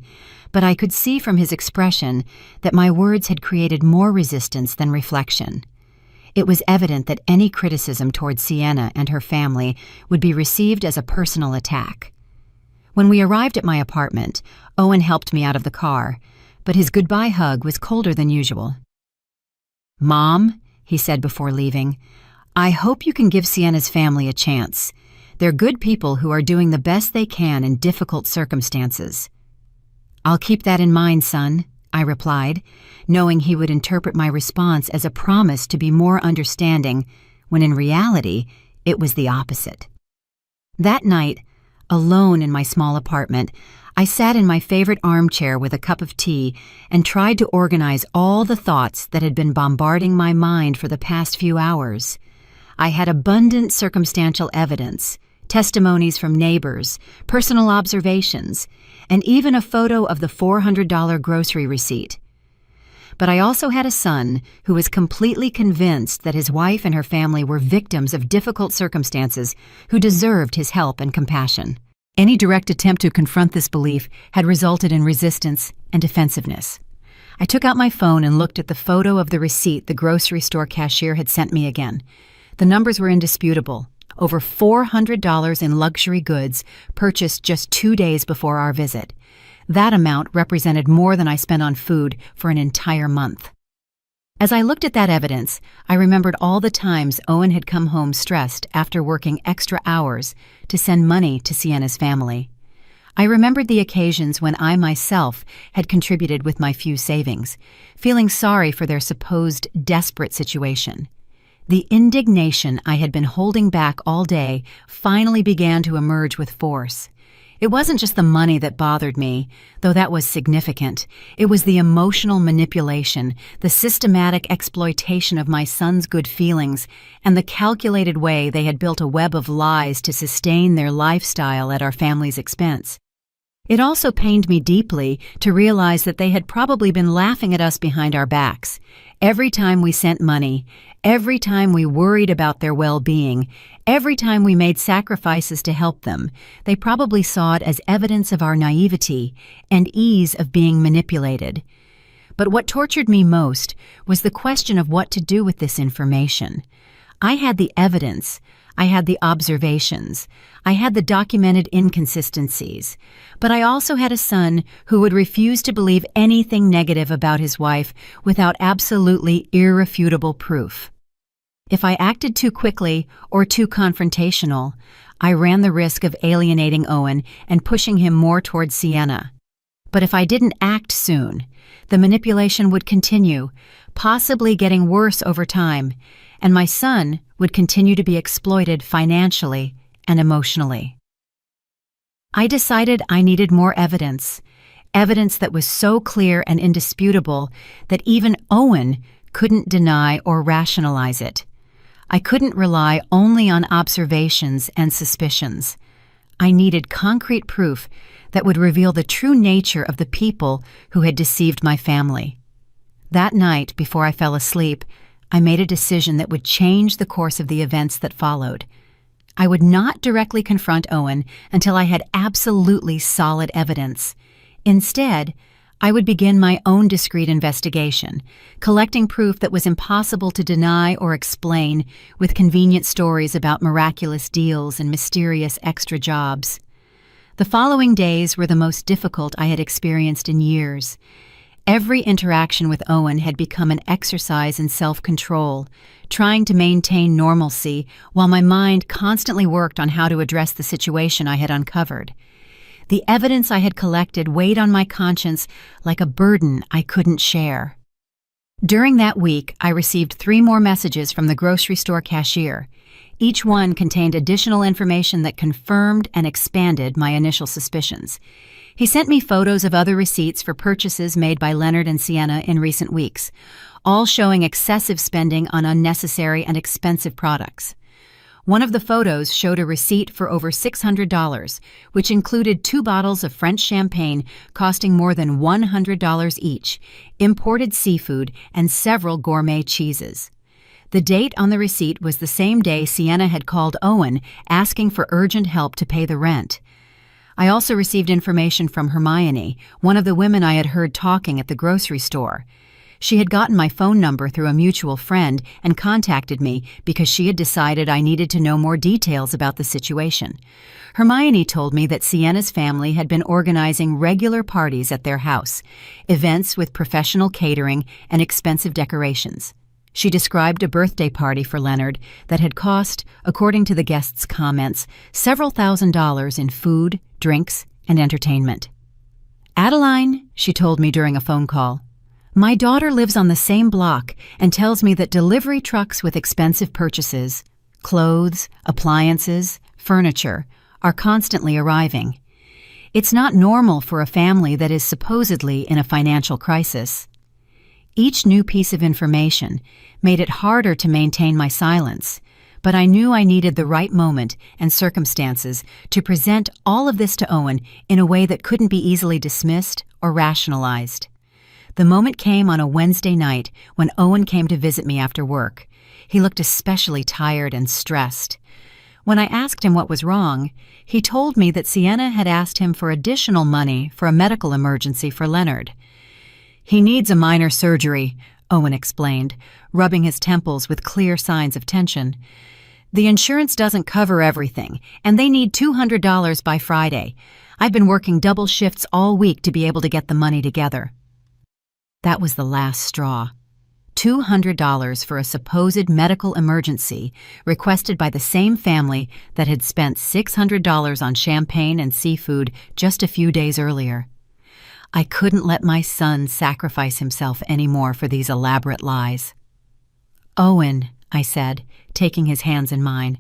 but I could see from his expression that my words had created more resistance than reflection. It was evident that any criticism toward Sienna and her family would be received as a personal attack. When we arrived at my apartment, Owen helped me out of the car, but his goodbye hug was colder than usual. Mom, he said before leaving, I hope you can give Sienna's family a chance. They're good people who are doing the best they can in difficult circumstances. I'll keep that in mind, son, I replied, knowing he would interpret my response as a promise to be more understanding, when in reality, it was the opposite. That night, alone in my small apartment, I sat in my favorite armchair with a cup of tea and tried to organize all the thoughts that had been bombarding my mind for the past few hours. I had abundant circumstantial evidence, testimonies from neighbors, personal observations, and even a photo of the $400 grocery receipt. But I also had a son who was completely convinced that his wife and her family were victims of difficult circumstances who deserved his help and compassion. Any direct attempt to confront this belief had resulted in resistance and defensiveness. I took out my phone and looked at the photo of the receipt the grocery store cashier had sent me again. The numbers were indisputable. Over $400 in luxury goods purchased just 2 days before our visit. That amount represented more than I spent on food for an entire month. As I looked at that evidence, I remembered all the times Owen had come home stressed after working extra hours to send money to Sienna's family. I remembered the occasions when I myself had contributed with my few savings, feeling sorry for their supposed desperate situation. The indignation I had been holding back all day finally began to emerge with force. It wasn't just the money that bothered me, though that was significant. It was the emotional manipulation, the systematic exploitation of my son's good feelings, and the calculated way they had built a web of lies to sustain their lifestyle at our family's expense. It also pained me deeply to realize that they had probably been laughing at us behind our backs. Every time we sent money, every time we worried about their well-being, every time we made sacrifices to help them, they probably saw it as evidence of our naivety and ease of being manipulated. But what tortured me most was the question of what to do with this information. I had the evidence, I had the observations, I had the documented inconsistencies, but I also had a son who would refuse to believe anything negative about his wife without absolutely irrefutable proof. If I acted too quickly or too confrontational, I ran the risk of alienating Owen and pushing him more towards Sienna. But if I didn't act soon, the manipulation would continue, possibly getting worse over time, and my son would continue to be exploited financially and emotionally. I decided I needed more evidence that was so clear and indisputable that even Owen couldn't deny or rationalize it. I couldn't rely only on observations and suspicions. I needed concrete proof that would reveal the true nature of the people who had deceived my family. That night, before I fell asleep, I made a decision that would change the course of the events that followed. I would not directly confront Owen until I had absolutely solid evidence. Instead, I would begin my own discreet investigation, collecting proof that was impossible to deny or explain with convenient stories about miraculous deals and mysterious extra jobs. The following days were the most difficult I had experienced in years. Every interaction with Owen had become an exercise in self-control, trying to maintain normalcy while my mind constantly worked on how to address the situation I had uncovered. The evidence I had collected weighed on my conscience like a burden I couldn't share. During that week, I received 3 more messages from the grocery store cashier. Each one contained additional information that confirmed and expanded my initial suspicions. He sent me photos of other receipts for purchases made by Leonard and Sienna in recent weeks, all showing excessive spending on unnecessary and expensive products. One of the photos showed a receipt for over $600, which included 2 bottles of French champagne costing more than $100 each, imported seafood, and several gourmet cheeses. The date on the receipt was the same day Sienna had called Owen asking for urgent help to pay the rent. I also received information from Hermione, one of the women I had heard talking at the grocery store. She had gotten my phone number through a mutual friend and contacted me because she had decided I needed to know more details about the situation. Hermione told me that Sienna's family had been organizing regular parties at their house, events with professional catering and expensive decorations. She described a birthday party for Leonard that had cost, according to the guests' comments, several $1,000s in food, drinks, and entertainment. "Adeline," she told me during a phone call, "my daughter lives on the same block and tells me that delivery trucks with expensive purchases, clothes, appliances, furniture, are constantly arriving. It's not normal for a family that is supposedly in a financial crisis." Each new piece of information made it harder to maintain my silence, but I knew I needed the right moment and circumstances to present all of this to Owen in a way that couldn't be easily dismissed or rationalized. The moment came on a Wednesday night when Owen came to visit me after work. He looked especially tired and stressed. When I asked him what was wrong, he told me that Sienna had asked him for additional money for a medical emergency for Leonard. "He needs a minor surgery," Owen explained, rubbing his temples with clear signs of tension. "The insurance doesn't cover everything, and they need $200 by Friday. I've been working double shifts all week to be able to get the money together." That was the last straw. $200 for a supposed medical emergency requested by the same family that had spent $600 on champagne and seafood just a few days earlier. I couldn't let my son sacrifice himself anymore for these elaborate lies. "Owen," I said, taking his hands in mine.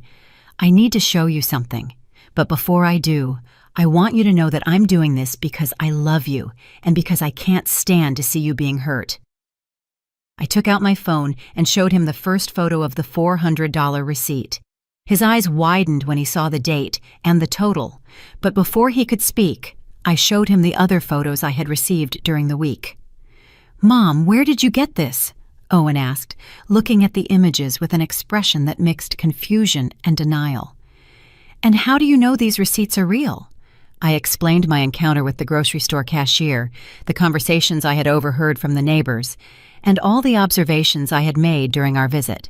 "I need to show you something. But before I do, I want you to know that I'm doing this because I love you and because I can't stand to see you being hurt." I took out my phone and showed him the first photo of the $400 receipt. His eyes widened when he saw the date and the total, but before he could speak, I showed him the other photos I had received during the week. "Mom, where did you get this?" Owen asked, looking at the images with an expression that mixed confusion and denial. "And how do you know these receipts are real?" I explained my encounter with the grocery store cashier, the conversations I had overheard from the neighbors, and all the observations I had made during our visit.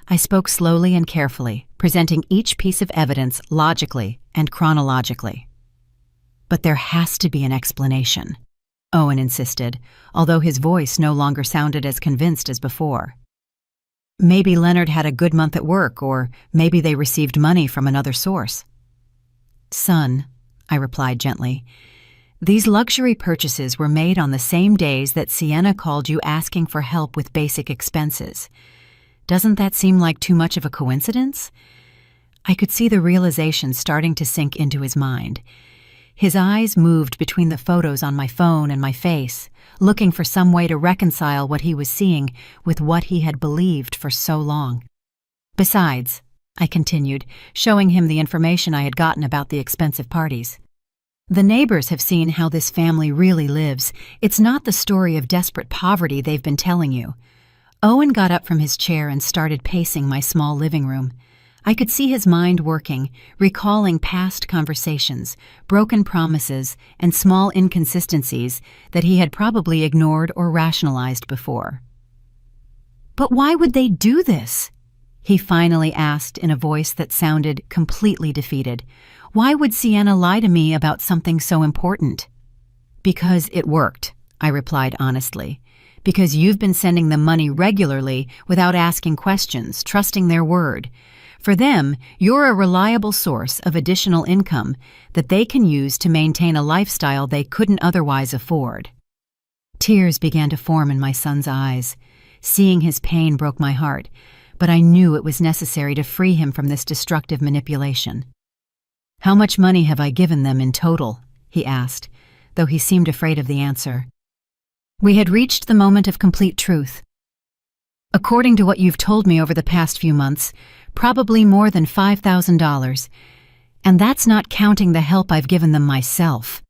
I spoke slowly and carefully, presenting each piece of evidence logically and chronologically. "But there has to be an explanation," Owen insisted, although his voice no longer sounded as convinced as before. "Maybe Leonard had a good month at work, or maybe they received money from another source." "Son," I replied gently, "these luxury purchases were made on the same days that Sienna called you asking for help with basic expenses. Doesn't that seem like too much of a coincidence?" I could see the realization starting to sink into his mind. His eyes moved between the photos on my phone and my face, looking for some way to reconcile what he was seeing with what he had believed for so long. "Besides," I continued, showing him the information I had gotten about the expensive parties, "the neighbors have seen how this family really lives. It's not the story of desperate poverty they've been telling you." Owen got up from his chair and started pacing my small living room. I could see his mind working, recalling past conversations, broken promises, and small inconsistencies that he had probably ignored or rationalized before. "But why would they do this?" he finally asked in a voice that sounded completely defeated. "Why would Sienna lie to me about something so important?" "Because it worked," I replied honestly. "Because you've been sending them money regularly without asking questions, trusting their word. For them, you're a reliable source of additional income that they can use to maintain a lifestyle they couldn't otherwise afford." Tears began to form in my son's eyes. Seeing his pain broke my heart, but I knew it was necessary to free him from this destructive manipulation. "How much money have I given them in total?" he asked, though he seemed afraid of the answer. We had reached the moment of complete truth. "According to what you've told me over the past few months, probably more than $5,000, and that's not counting the help I've given them myself."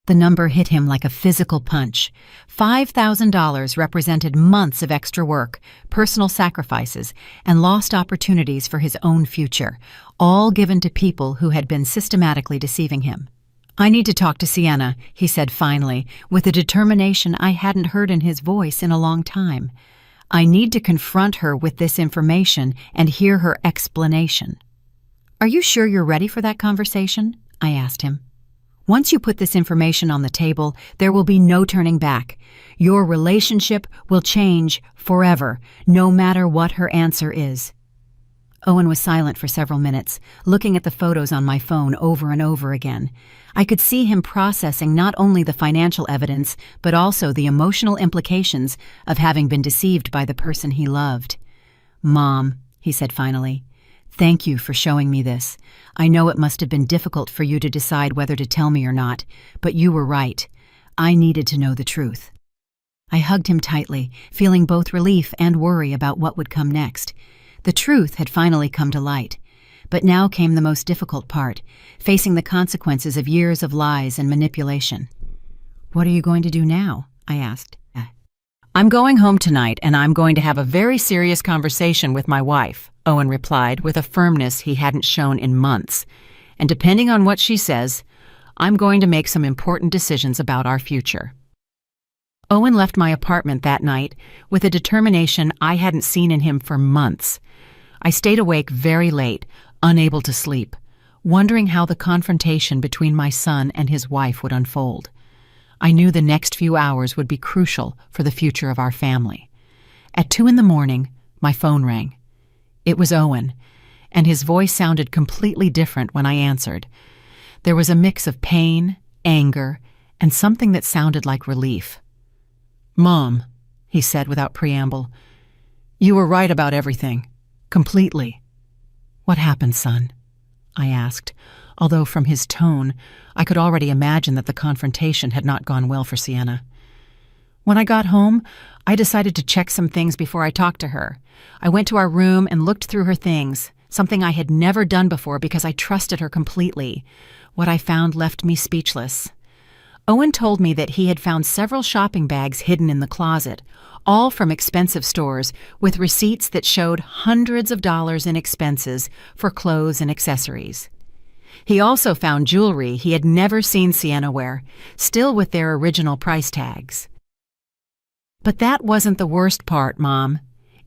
The number hit him like a physical punch. $5,000 represented months of extra work, personal sacrifices, and lost opportunities for his own future, all given to people who had been systematically deceiving him. "I need to talk to Sienna," he said finally, with a determination I hadn't heard in his voice in a long time. "I need to confront her with this information and hear her explanation." "Are you sure you're ready for that conversation?" I asked him. "Once you put this information on the table, there will be no turning back. Your relationship will change forever, no matter what her answer is." Owen was silent for several minutes, looking at the photos on my phone over and over again. I could see him processing not only the financial evidence, but also the emotional implications of having been deceived by the person he loved. "Mom," he said finally, "thank you for showing me this. I know it must have been difficult for you to decide whether to tell me or not, but you were right. I needed to know the truth." I hugged him tightly, feeling both relief and worry about what would come next. The truth had finally come to light. But now came the most difficult part, facing the consequences of years of lies and manipulation. "What are you going to do now?" I asked. "I'm going home tonight, and I'm going to have a very serious conversation with my wife," Owen replied with a firmness he hadn't shown in months. "And depending on what she says, I'm going to make some important decisions about our future." Owen left my apartment that night with a determination I hadn't seen in him for months. I stayed awake very late, unable to sleep, wondering how the confrontation between my son and his wife would unfold. I knew the next few hours would be crucial for the future of our family. At 2 a.m, my phone rang. It was Owen, and his voice sounded completely different when I answered. There was a mix of pain, anger, and something that sounded like relief. "Mom," he said without preamble, You were right about everything. Completely. What happened, son? I asked, although from his tone, I could already imagine that the confrontation had not gone well for Sienna. When I got home, I decided to check some things before I talked to her. I went to our room and looked through her things, something I had never done before because I trusted her completely. What I found left me speechless. Owen told me that he had found several shopping bags hidden in the closet, all from expensive stores, with receipts that showed hundreds of dollars in expenses for clothes and accessories. He also found jewelry he had never seen Sienna wear, still with their original price tags. But that wasn't the worst part, Mom.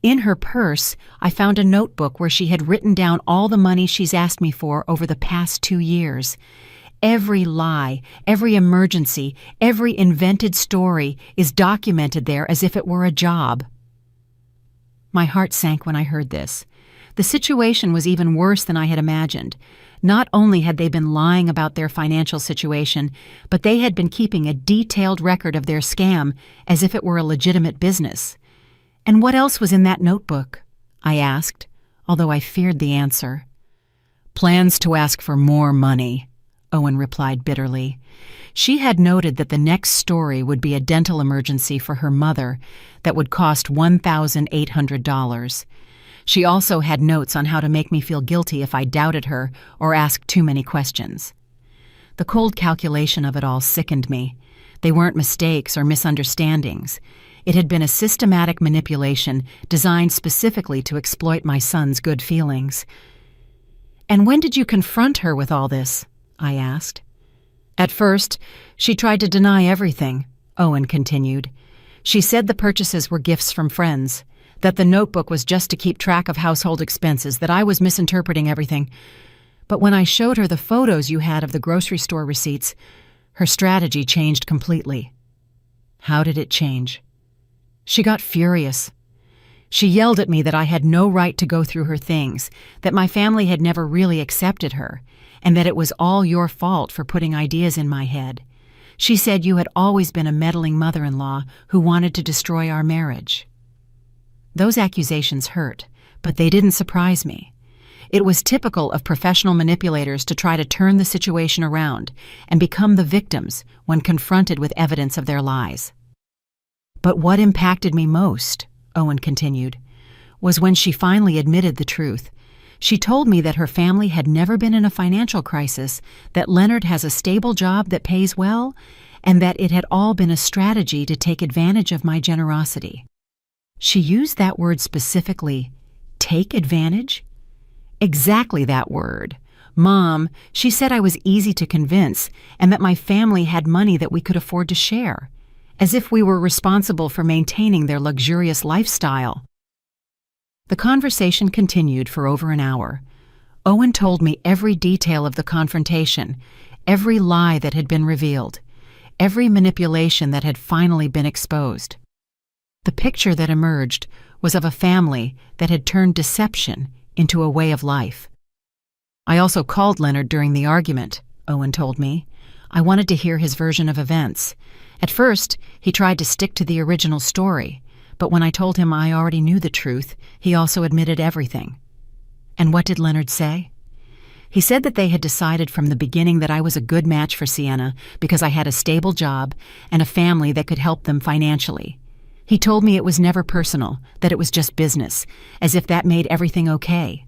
In her purse, I found a notebook where she had written down all the money she's asked me for over the past 2 years. Every lie, every emergency, every invented story is documented there as if it were a job. My heart sank when I heard this. The situation was even worse than I had imagined. Not only had they been lying about their financial situation, but they had been keeping a detailed record of their scam as if it were a legitimate business. And what else was in that notebook? I asked, although I feared the answer. Plans to ask for more money, Owen replied bitterly. She had noted that the next story would be a dental emergency for her mother that would cost $1,800. She also had notes on how to make me feel guilty if I doubted her or asked too many questions. The cold calculation of it all sickened me. They weren't mistakes or misunderstandings. It had been a systematic manipulation designed specifically to exploit my son's good feelings. And when did you confront her with all this? I asked. At first, she tried to deny everything, Owen continued. She said the purchases were gifts from friends, that the notebook was just to keep track of household expenses, that I was misinterpreting everything. But when I showed her the photos you had of the grocery store receipts, her strategy changed completely. How did it change? She got furious. She yelled at me that I had no right to go through her things, that my family had never really accepted her, and that it was all your fault for putting ideas in my head. She said you had always been a meddling mother-in-law who wanted to destroy our marriage. Those accusations hurt, but they didn't surprise me. It was typical of professional manipulators to try to turn the situation around and become the victims when confronted with evidence of their lies. But what impacted me most, Owen continued, was when she finally admitted the truth. She told me that her family had never been in a financial crisis, that Leonard has a stable job that pays well, and that it had all been a strategy to take advantage of my generosity. She used that word specifically, take advantage? Exactly that word. Mom, she said I was easy to convince and that my family had money that we could afford to share, as if we were responsible for maintaining their luxurious lifestyle. The conversation continued for over an hour. Owen told me every detail of the confrontation, every lie that had been revealed, every manipulation that had finally been exposed. The picture that emerged was of a family that had turned deception into a way of life. I also called Leonard during the argument, Owen told me. I wanted to hear his version of events. At first, he tried to stick to the original story, but when I told him I already knew the truth, he also admitted everything. And what did Leonard say? He said that they had decided from the beginning that I was a good match for Sienna because I had a stable job and a family that could help them financially. He told me it was never personal, that it was just business, as if that made everything okay.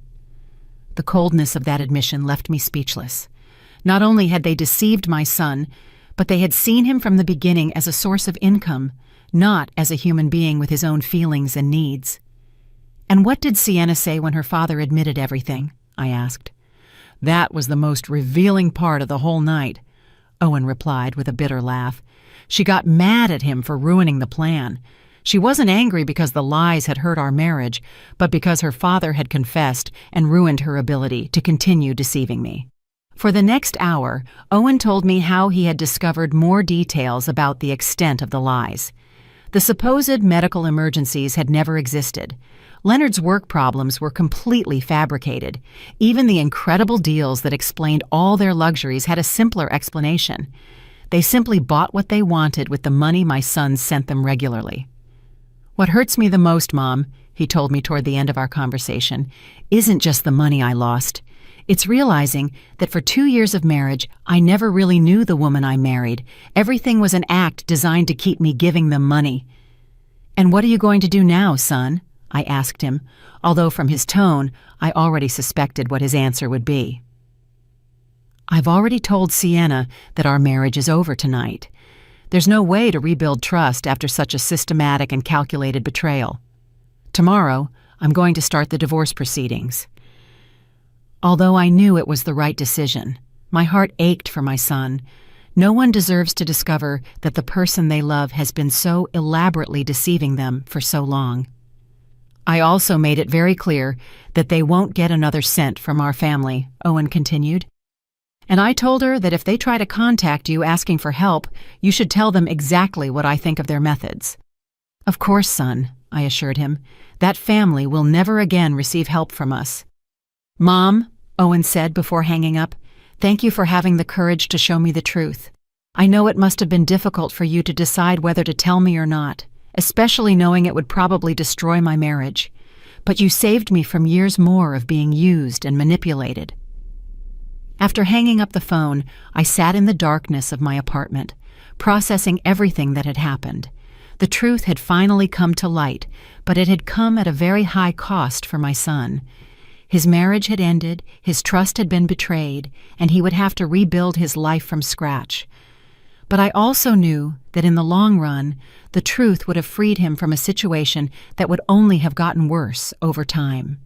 The coldness of that admission left me speechless. Not only had they deceived my son, but they had seen him from the beginning as a source of income, not as a human being with his own feelings and needs. And what did Sienna say when her father admitted everything? I asked. That was the most revealing part of the whole night, Owen replied with a bitter laugh. She got mad at him for ruining the plan. She wasn't angry because the lies had hurt our marriage, but because her father had confessed and ruined her ability to continue deceiving me. For the next hour, Owen told me how he had discovered more details about the extent of the lies. The supposed medical emergencies had never existed. Leonard's work problems were completely fabricated. Even the incredible deals that explained all their luxuries had a simpler explanation. They simply bought what they wanted with the money my son sent them regularly. What hurts me the most, Mom, he told me toward the end of our conversation, isn't just the money I lost. It's realizing that for 2 years of marriage, I never really knew the woman I married. Everything was an act designed to keep me giving them money. "And what are you going to do now, son?" I asked him, although from his tone, I already suspected what his answer would be. "I've already told Sienna that our marriage is over tonight. There's no way to rebuild trust after such a systematic and calculated betrayal. Tomorrow, I'm going to start the divorce proceedings." Although I knew it was the right decision, my heart ached for my son. No one deserves to discover that the person they love has been so elaborately deceiving them for so long. I also made it very clear that they won't get another cent from our family, Owen continued. "And I told her that if they try to contact you asking for help, you should tell them exactly what I think of their methods." "Of course, son," I assured him. "That family will never again receive help from us." "Mom," Owen said before hanging up, "thank you for having the courage to show me the truth. I know it must have been difficult for you to decide whether to tell me or not, especially knowing it would probably destroy my marriage. But you saved me from years more of being used and manipulated." After hanging up the phone, I sat in the darkness of my apartment, processing everything that had happened. The truth had finally come to light, but it had come at a very high cost for my son. His marriage had ended, his trust had been betrayed, and he would have to rebuild his life from scratch. But I also knew that in the long run, the truth would have freed him from a situation that would only have gotten worse over time.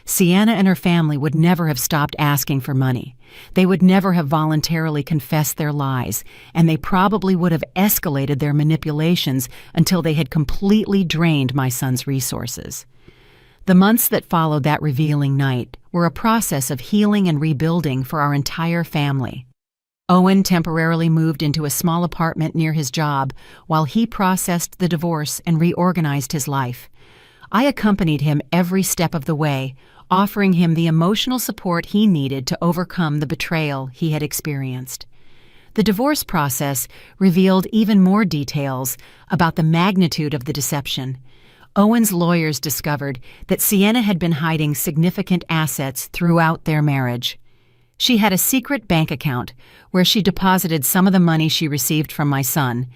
Sienna and her family would never have stopped asking for money. They would never have voluntarily confessed their lies, and they probably would have escalated their manipulations until they had completely drained my son's resources. The months that followed that revealing night were a process of healing and rebuilding for our entire family. Owen temporarily moved into a small apartment near his job while he processed the divorce and reorganized his life. I accompanied him every step of the way, offering him the emotional support he needed to overcome the betrayal he had experienced. The divorce process revealed even more details about the magnitude of the deception. Owen's lawyers discovered that Sienna had been hiding significant assets throughout their marriage. She had a secret bank account where she deposited some of the money she received from my son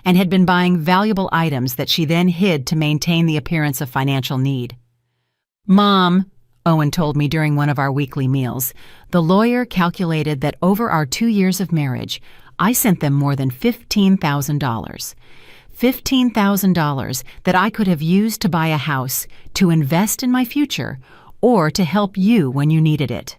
and had been buying valuable items that she then hid to maintain the appearance of financial need. "Mom," Owen told me during one of our weekly meals, "the lawyer calculated that over our 2 years of marriage, I sent them more than $15,000. $15,000 that I could have used to buy a house, to invest in my future, or to help you when you needed it."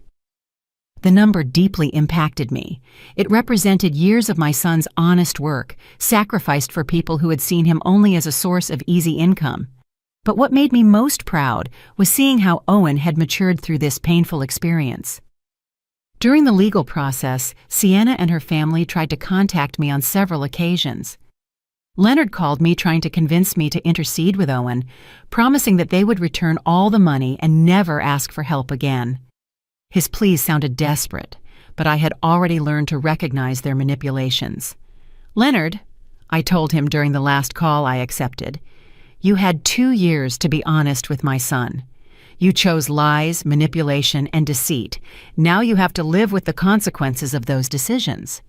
The number deeply impacted me. It represented years of my son's honest work, sacrificed for people who had seen him only as a source of easy income. But what made me most proud was seeing how Owen had matured through this painful experience. During the legal process, Sienna and her family tried to contact me on several occasions. Leonard called me trying to convince me to intercede with Owen, promising that they would return all the money and never ask for help again. His pleas sounded desperate, but I had already learned to recognize their manipulations. "Leonard," I told him during the last call I accepted, "you had 2 years to be honest with my son. You chose lies, manipulation, and deceit. Now you have to live with the consequences of those decisions."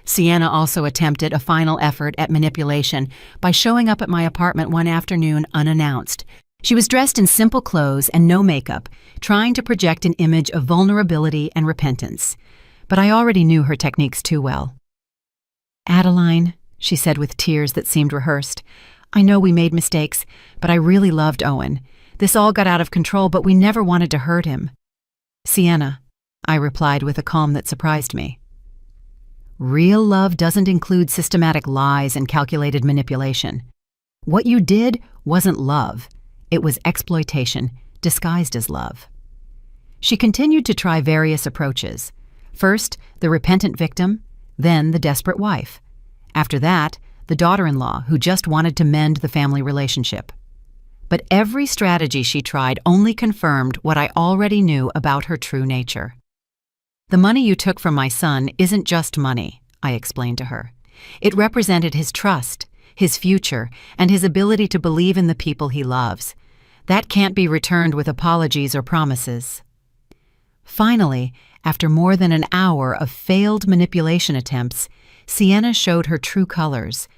Sienna also attempted a final effort at manipulation by showing up at my apartment one afternoon unannounced. She was dressed in simple clothes and no makeup, trying to project an image of vulnerability and repentance. But I already knew her techniques too well. "Adeline," she said with tears that seemed rehearsed, "I know we made mistakes, but I really loved Owen. This all got out of control, but we never wanted to hurt him." "Sienna," I replied with a calm that surprised me. "Real love doesn't include systematic lies and calculated manipulation. What you did wasn't love. It was exploitation, disguised as love." She continued to try various approaches. First, the repentant victim, then the desperate wife. After that, the daughter-in-law who just wanted to mend the family relationship. But every strategy she tried only confirmed what I already knew about her true nature. "The money you took from my son isn't just money," I explained to her. "It represented his trust, his future, and his ability to believe in the people he loves. That can't be returned with apologies or promises. Finally, after more than an hour of failed manipulation attempts, Sienna showed her true colors.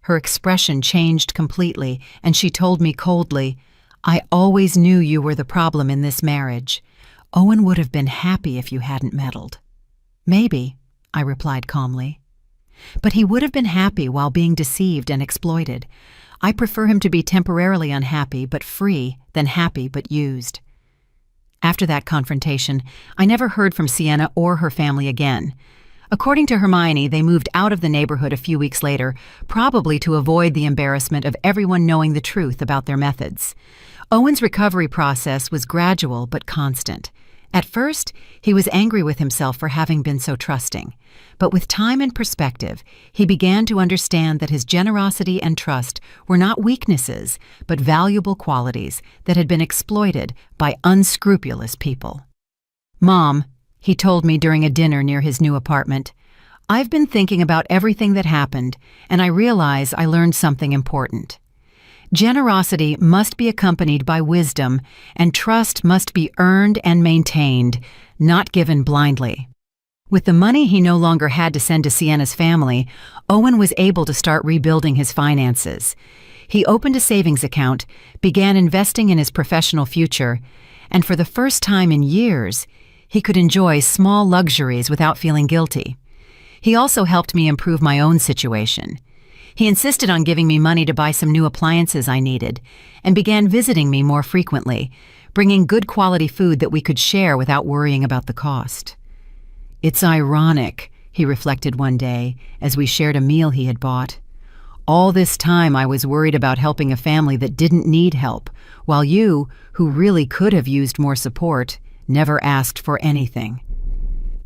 Her expression changed completely, and she told me coldly, "I always knew you were the problem in this marriage. Owen would have been happy if you hadn't meddled." "Maybe," I replied calmly. "But he would have been happy while being deceived and exploited. I prefer him to be temporarily unhappy but free than happy but used." After that confrontation, I never heard from Sienna or her family again. According to Hermione, they moved out of the neighborhood a few weeks later, probably to avoid the embarrassment of everyone knowing the truth about their methods. Owen's recovery process was gradual but constant. At first, he was angry with himself for having been so trusting. But with time and perspective, he began to understand that his generosity and trust were not weaknesses, but valuable qualities that had been exploited by unscrupulous people. "Mom," he told me during a dinner near his new apartment, "I've been thinking about everything that happened, and I realize I learned something important. Generosity must be accompanied by wisdom, and trust must be earned and maintained, not given blindly." With the money he no longer had to send to Sienna's family, Owen was able to start rebuilding his finances. He opened a savings account, began investing in his professional future, and for the first time in years, he could enjoy small luxuries without feeling guilty. He also helped me improve my own situation. He insisted on giving me money to buy some new appliances I needed, and began visiting me more frequently, bringing good quality food that we could share without worrying about the cost. "It's ironic," he reflected one day as we shared a meal he had bought. "All this time I was worried about helping a family that didn't need help, while you, who really could have used more support, never asked for anything."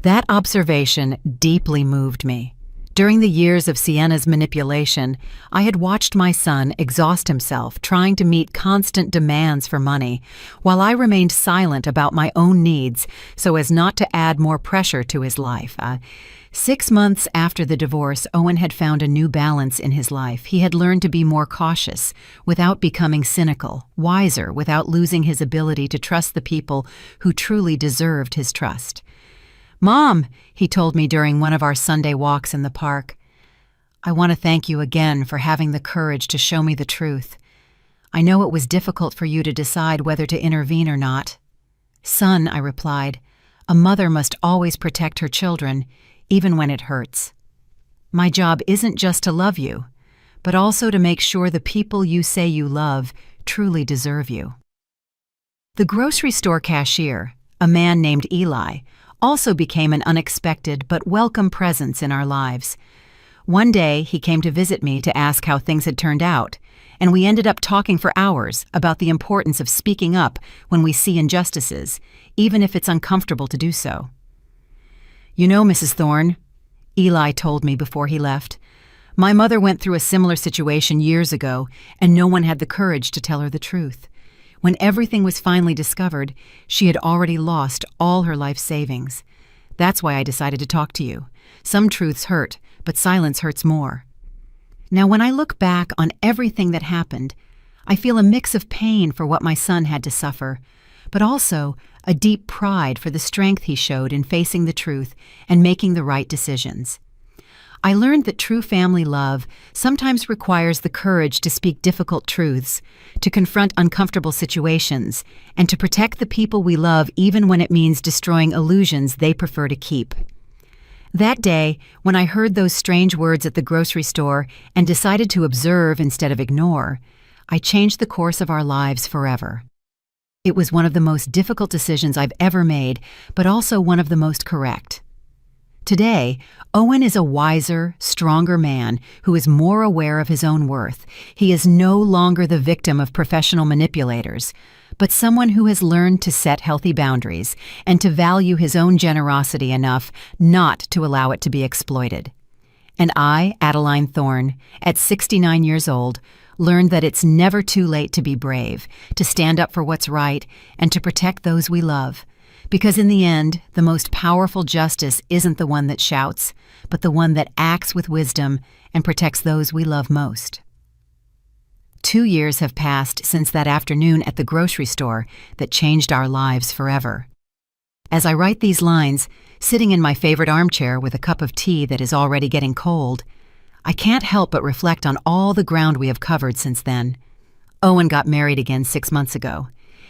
That observation deeply moved me. During the years of Sienna's manipulation, I had watched my son exhaust himself trying to meet constant demands for money, while I remained silent about my own needs so as not to add more pressure to his life. 6 months after the divorce, Owen had found a new balance in his life. He had learned to be more cautious without becoming cynical, wiser without losing his ability to trust the people who truly deserved his trust. "Mom," he told me during one of our Sunday walks in the park, "I want to thank you again for having the courage to show me the truth. I know it was difficult for you to decide whether to intervene or not." "Son," I replied, "a mother must always protect her children, even when it hurts. My job isn't just to love you, but also to make sure the people you say you love truly deserve you." The grocery store cashier, a man named Eli, also became an unexpected but welcome presence in our lives. One day, he came to visit me to ask how things had turned out, and we ended up talking for hours about the importance of speaking up when we see injustices, even if it's uncomfortable to do so. "You know, Mrs. Thorne," Eli told me before he left, "my mother went through a similar situation years ago, and no one had the courage to tell her the truth. When everything was finally discovered, she had already lost all her life savings. That's why I decided to talk to you. Some truths hurt, but silence hurts more." Now, when I look back on everything that happened, I feel a mix of pain for what my son had to suffer, but also a deep pride for the strength he showed in facing the truth and making the right decisions. I learned that true family love sometimes requires the courage to speak difficult truths, to confront uncomfortable situations, and to protect the people we love even when it means destroying illusions they prefer to keep. That day, when I heard those strange words at the grocery store and decided to observe instead of ignore, I changed the course of our lives forever. It was one of the most difficult decisions I've ever made, but also one of the most correct. Today, Owen is a wiser, stronger man who is more aware of his own worth. He is no longer the victim of professional manipulators, but someone who has learned to set healthy boundaries and to value his own generosity enough not to allow it to be exploited. And I, Adeline Thorne, at 69 years old, learned that it's never too late to be brave, to stand up for what's right, and to protect those we love. Because in the end, the most powerful justice isn't the one that shouts, but the one that acts with wisdom and protects those we love most. 2 years have passed since that afternoon at the grocery store that changed our lives forever. As I write these lines, sitting in my favorite armchair with a cup of tea that is already getting cold, I can't help but reflect on all the ground we have covered since then. Owen got married again 6 months ago.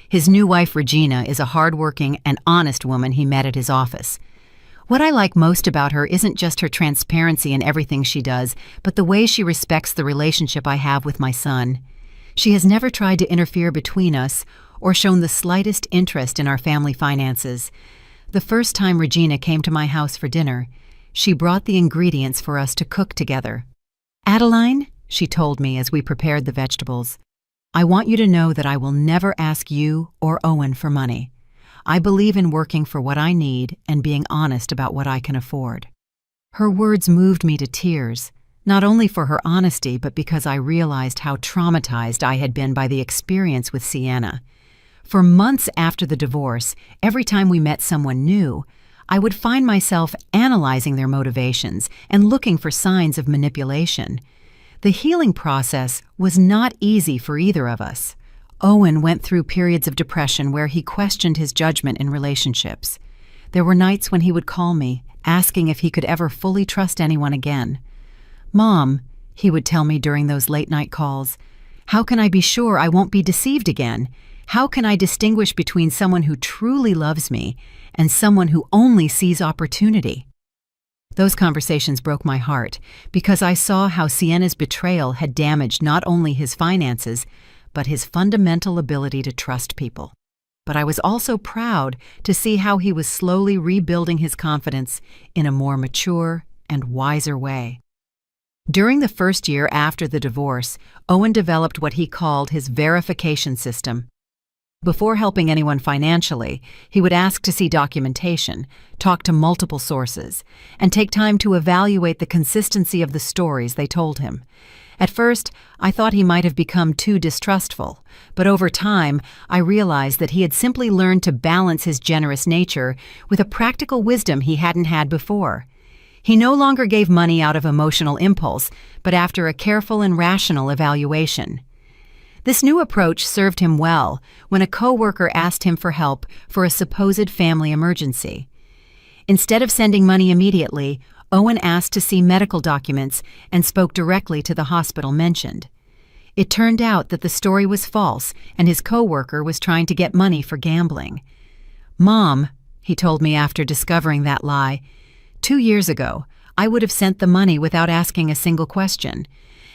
His new wife, Regina, is a hardworking and honest woman he met at his office. What I like most about her isn't just her transparency in everything she does, but the way she respects the relationship I have with my son. She has never tried to interfere between us or shown the slightest interest in our family finances. The first time Regina came to my house for dinner, she brought the ingredients for us to cook together. "Adeline," she told me as we prepared the vegetables, "I want you to know that I will never ask you or Owen for money. I believe in working for what I need and being honest about what I can afford." Her words moved me to tears, not only for her honesty, but because I realized how traumatized I had been by the experience with Sienna. For months after the divorce, every time we met someone new, I would find myself analyzing their motivations and looking for signs of manipulation. The healing process was not easy for either of us. Owen went through periods of depression where he questioned his judgment in relationships. There were nights when he would call me, asking if he could ever fully trust anyone again. "Mom," he would tell me during those late-night calls, "how can I be sure I won't be deceived again? How can I distinguish between someone who truly loves me and someone who only sees opportunity?" Those conversations broke my heart because I saw how Sienna's betrayal had damaged not only his finances, but his fundamental ability to trust people. But I was also proud to see how he was slowly rebuilding his confidence in a more mature and wiser way. During the first year after the divorce, Owen developed what he called his verification system. Before helping anyone financially, he would ask to see documentation, talk to multiple sources, and take time to evaluate the consistency of the stories they told him. At first, I thought he might have become too distrustful, but over time, I realized that he had simply learned to balance his generous nature with a practical wisdom he hadn't had before. He no longer gave money out of emotional impulse, but after a careful and rational evaluation. This new approach served him well when a coworker asked him for help for a supposed family emergency. Instead of sending money immediately, Owen asked to see medical documents and spoke directly to the hospital mentioned. It turned out that the story was false and his coworker was trying to get money for gambling. "Mom," he told me after discovering that lie, "2 years ago, I would have sent the money without asking a single question.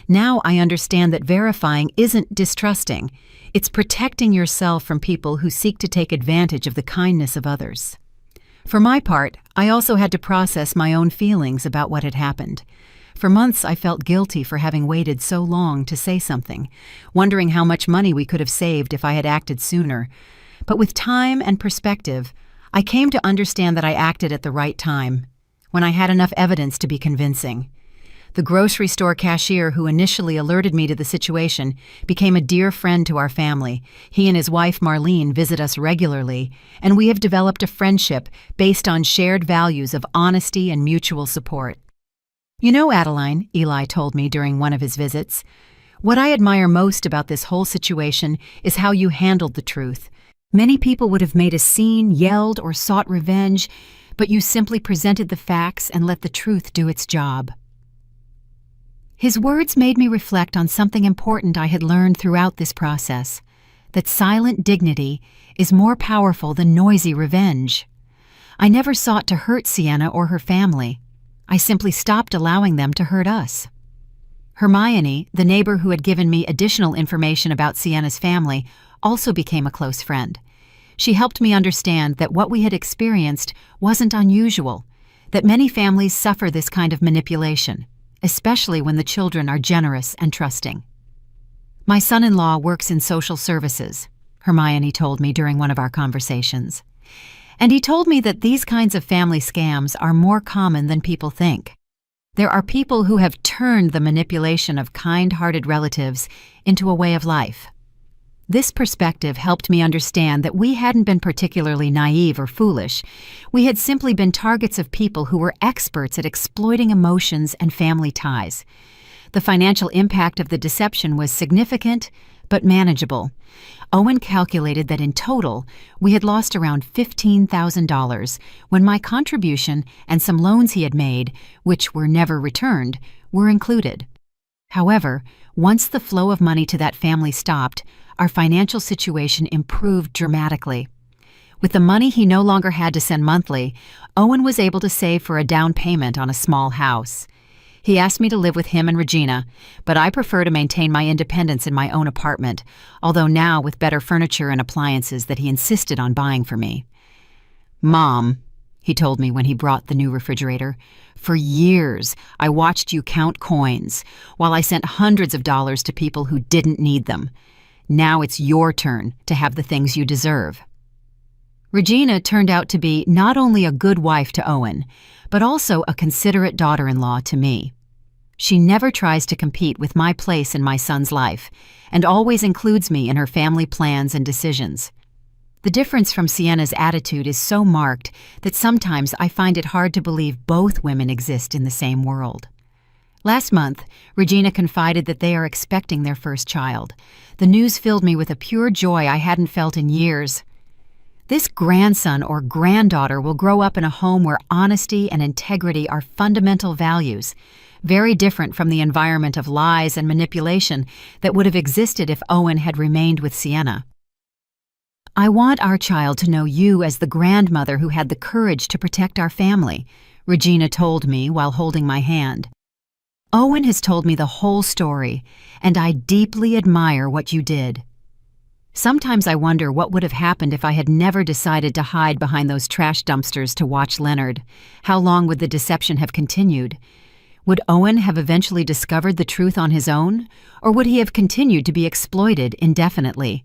Now I understand that verifying isn't distrusting. It's protecting yourself from people who seek to take advantage of the kindness of others." For my part, I also had to process my own feelings about what had happened. For months, I felt guilty for having waited so long to say something, wondering how much money we could have saved if I had acted sooner. But with time and perspective, I came to understand that I acted at the right time, when I had enough evidence to be convincing. The grocery store cashier who initially alerted me to the situation became a dear friend to our family. He and his wife Marlene visit us regularly, and we have developed a friendship based on shared values of honesty and mutual support. "You know, Adeline," Eli told me during one of his visits, "what I admire most about this whole situation is how you handled the truth. Many people would have made a scene, yelled, or sought revenge, but you simply presented the facts and let the truth do its job." His words made me reflect on something important I had learned throughout this process, that silent dignity is more powerful than noisy revenge. I never sought to hurt Sienna or her family. I simply stopped allowing them to hurt us. Hermione, the neighbor who had given me additional information about Sienna's family, also became a close friend. She helped me understand that what we had experienced wasn't unusual, that many families suffer this kind of manipulation, especially when the children are generous and trusting. "My son-in-law works in social services," Hermione told me during one of our conversations. "And he told me that these kinds of family scams are more common than people think. There are people who have turned the manipulation of kind-hearted relatives into a way of life." This perspective helped me understand that we hadn't been particularly naive or foolish. We had simply been targets of people who were experts at exploiting emotions and family ties. The financial impact of the deception was significant, but manageable. Owen calculated that in total, we had lost around $15,000 when my contribution and some loans he had made, which were never returned, were included. However, once the flow of money to that family stopped, our financial situation improved dramatically. With the money he no longer had to send monthly, Owen was able to save for a down payment on a small house. He asked me to live with him and Regina, but I prefer to maintain my independence in my own apartment, although now with better furniture and appliances that he insisted on buying for me. "Mom," he told me when he brought the new refrigerator, "for years I watched you count coins while I sent hundreds of dollars to people who didn't need them. Now it's your turn to have the things you deserve." Regina turned out to be not only a good wife to Owen, but also a considerate daughter-in-law to me. She never tries to compete with my place in my son's life, and always includes me in her family plans and decisions. The difference from Sienna's attitude is so marked that sometimes I find it hard to believe both women exist in the same world. Last month, Regina confided that they are expecting their first child. The news filled me with a pure joy I hadn't felt in years. This grandson or granddaughter will grow up in a home where honesty and integrity are fundamental values, very different from the environment of lies and manipulation that would have existed if Owen had remained with Sienna. "I want our child to know you as the grandmother who had the courage to protect our family," Regina told me while holding my hand. "Owen has told me the whole story, and I deeply admire what you did. Sometimes I wonder what would have happened if I had never decided to hide behind those trash dumpsters to watch Leonard. How long would the deception have continued? Would Owen have eventually discovered the truth on his own, or would he have continued to be exploited indefinitely?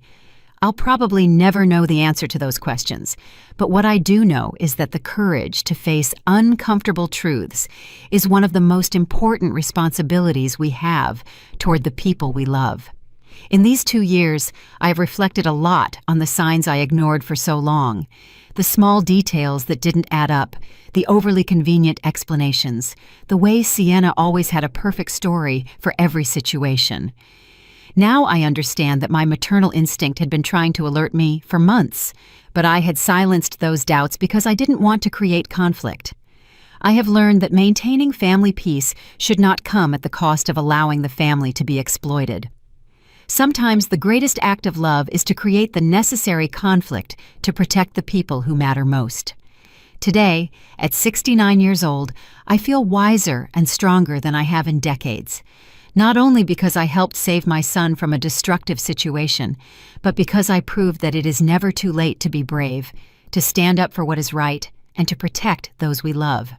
I'll probably never know the answer to those questions, but what I do know is that the courage to face uncomfortable truths is one of the most important responsibilities we have toward the people we love. In these 2 years, I have reflected a lot on the signs I ignored for so long, the small details that didn't add up, the overly convenient explanations, the way Sienna always had a perfect story for every situation. Now I understand that my maternal instinct had been trying to alert me for months, but I had silenced those doubts because I didn't want to create conflict. I have learned that maintaining family peace should not come at the cost of allowing the family to be exploited. Sometimes the greatest act of love is to create the necessary conflict to protect the people who matter most. Today, at 69 years old, I feel wiser and stronger than I have in decades. Not only because I helped save my son from a destructive situation, but because I proved that it is never too late to be brave, to stand up for what is right, and to protect those we love.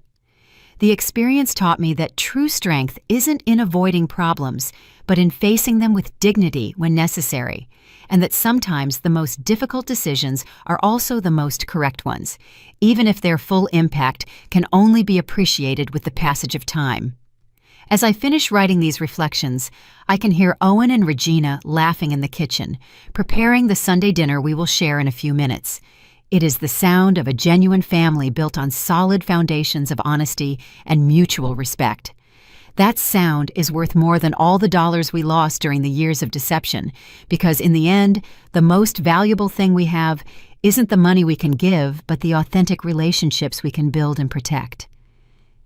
The experience taught me that true strength isn't in avoiding problems, but in facing them with dignity when necessary, and that sometimes the most difficult decisions are also the most correct ones, even if their full impact can only be appreciated with the passage of time. As I finish writing these reflections, I can hear Owen and Regina laughing in the kitchen, preparing the Sunday dinner we will share in a few minutes. It is the sound of a genuine family built on solid foundations of honesty and mutual respect. That sound is worth more than all the dollars we lost during the years of deception, because in the end, the most valuable thing we have isn't the money we can give, but the authentic relationships we can build and protect.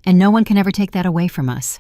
And no one can ever take that away from us.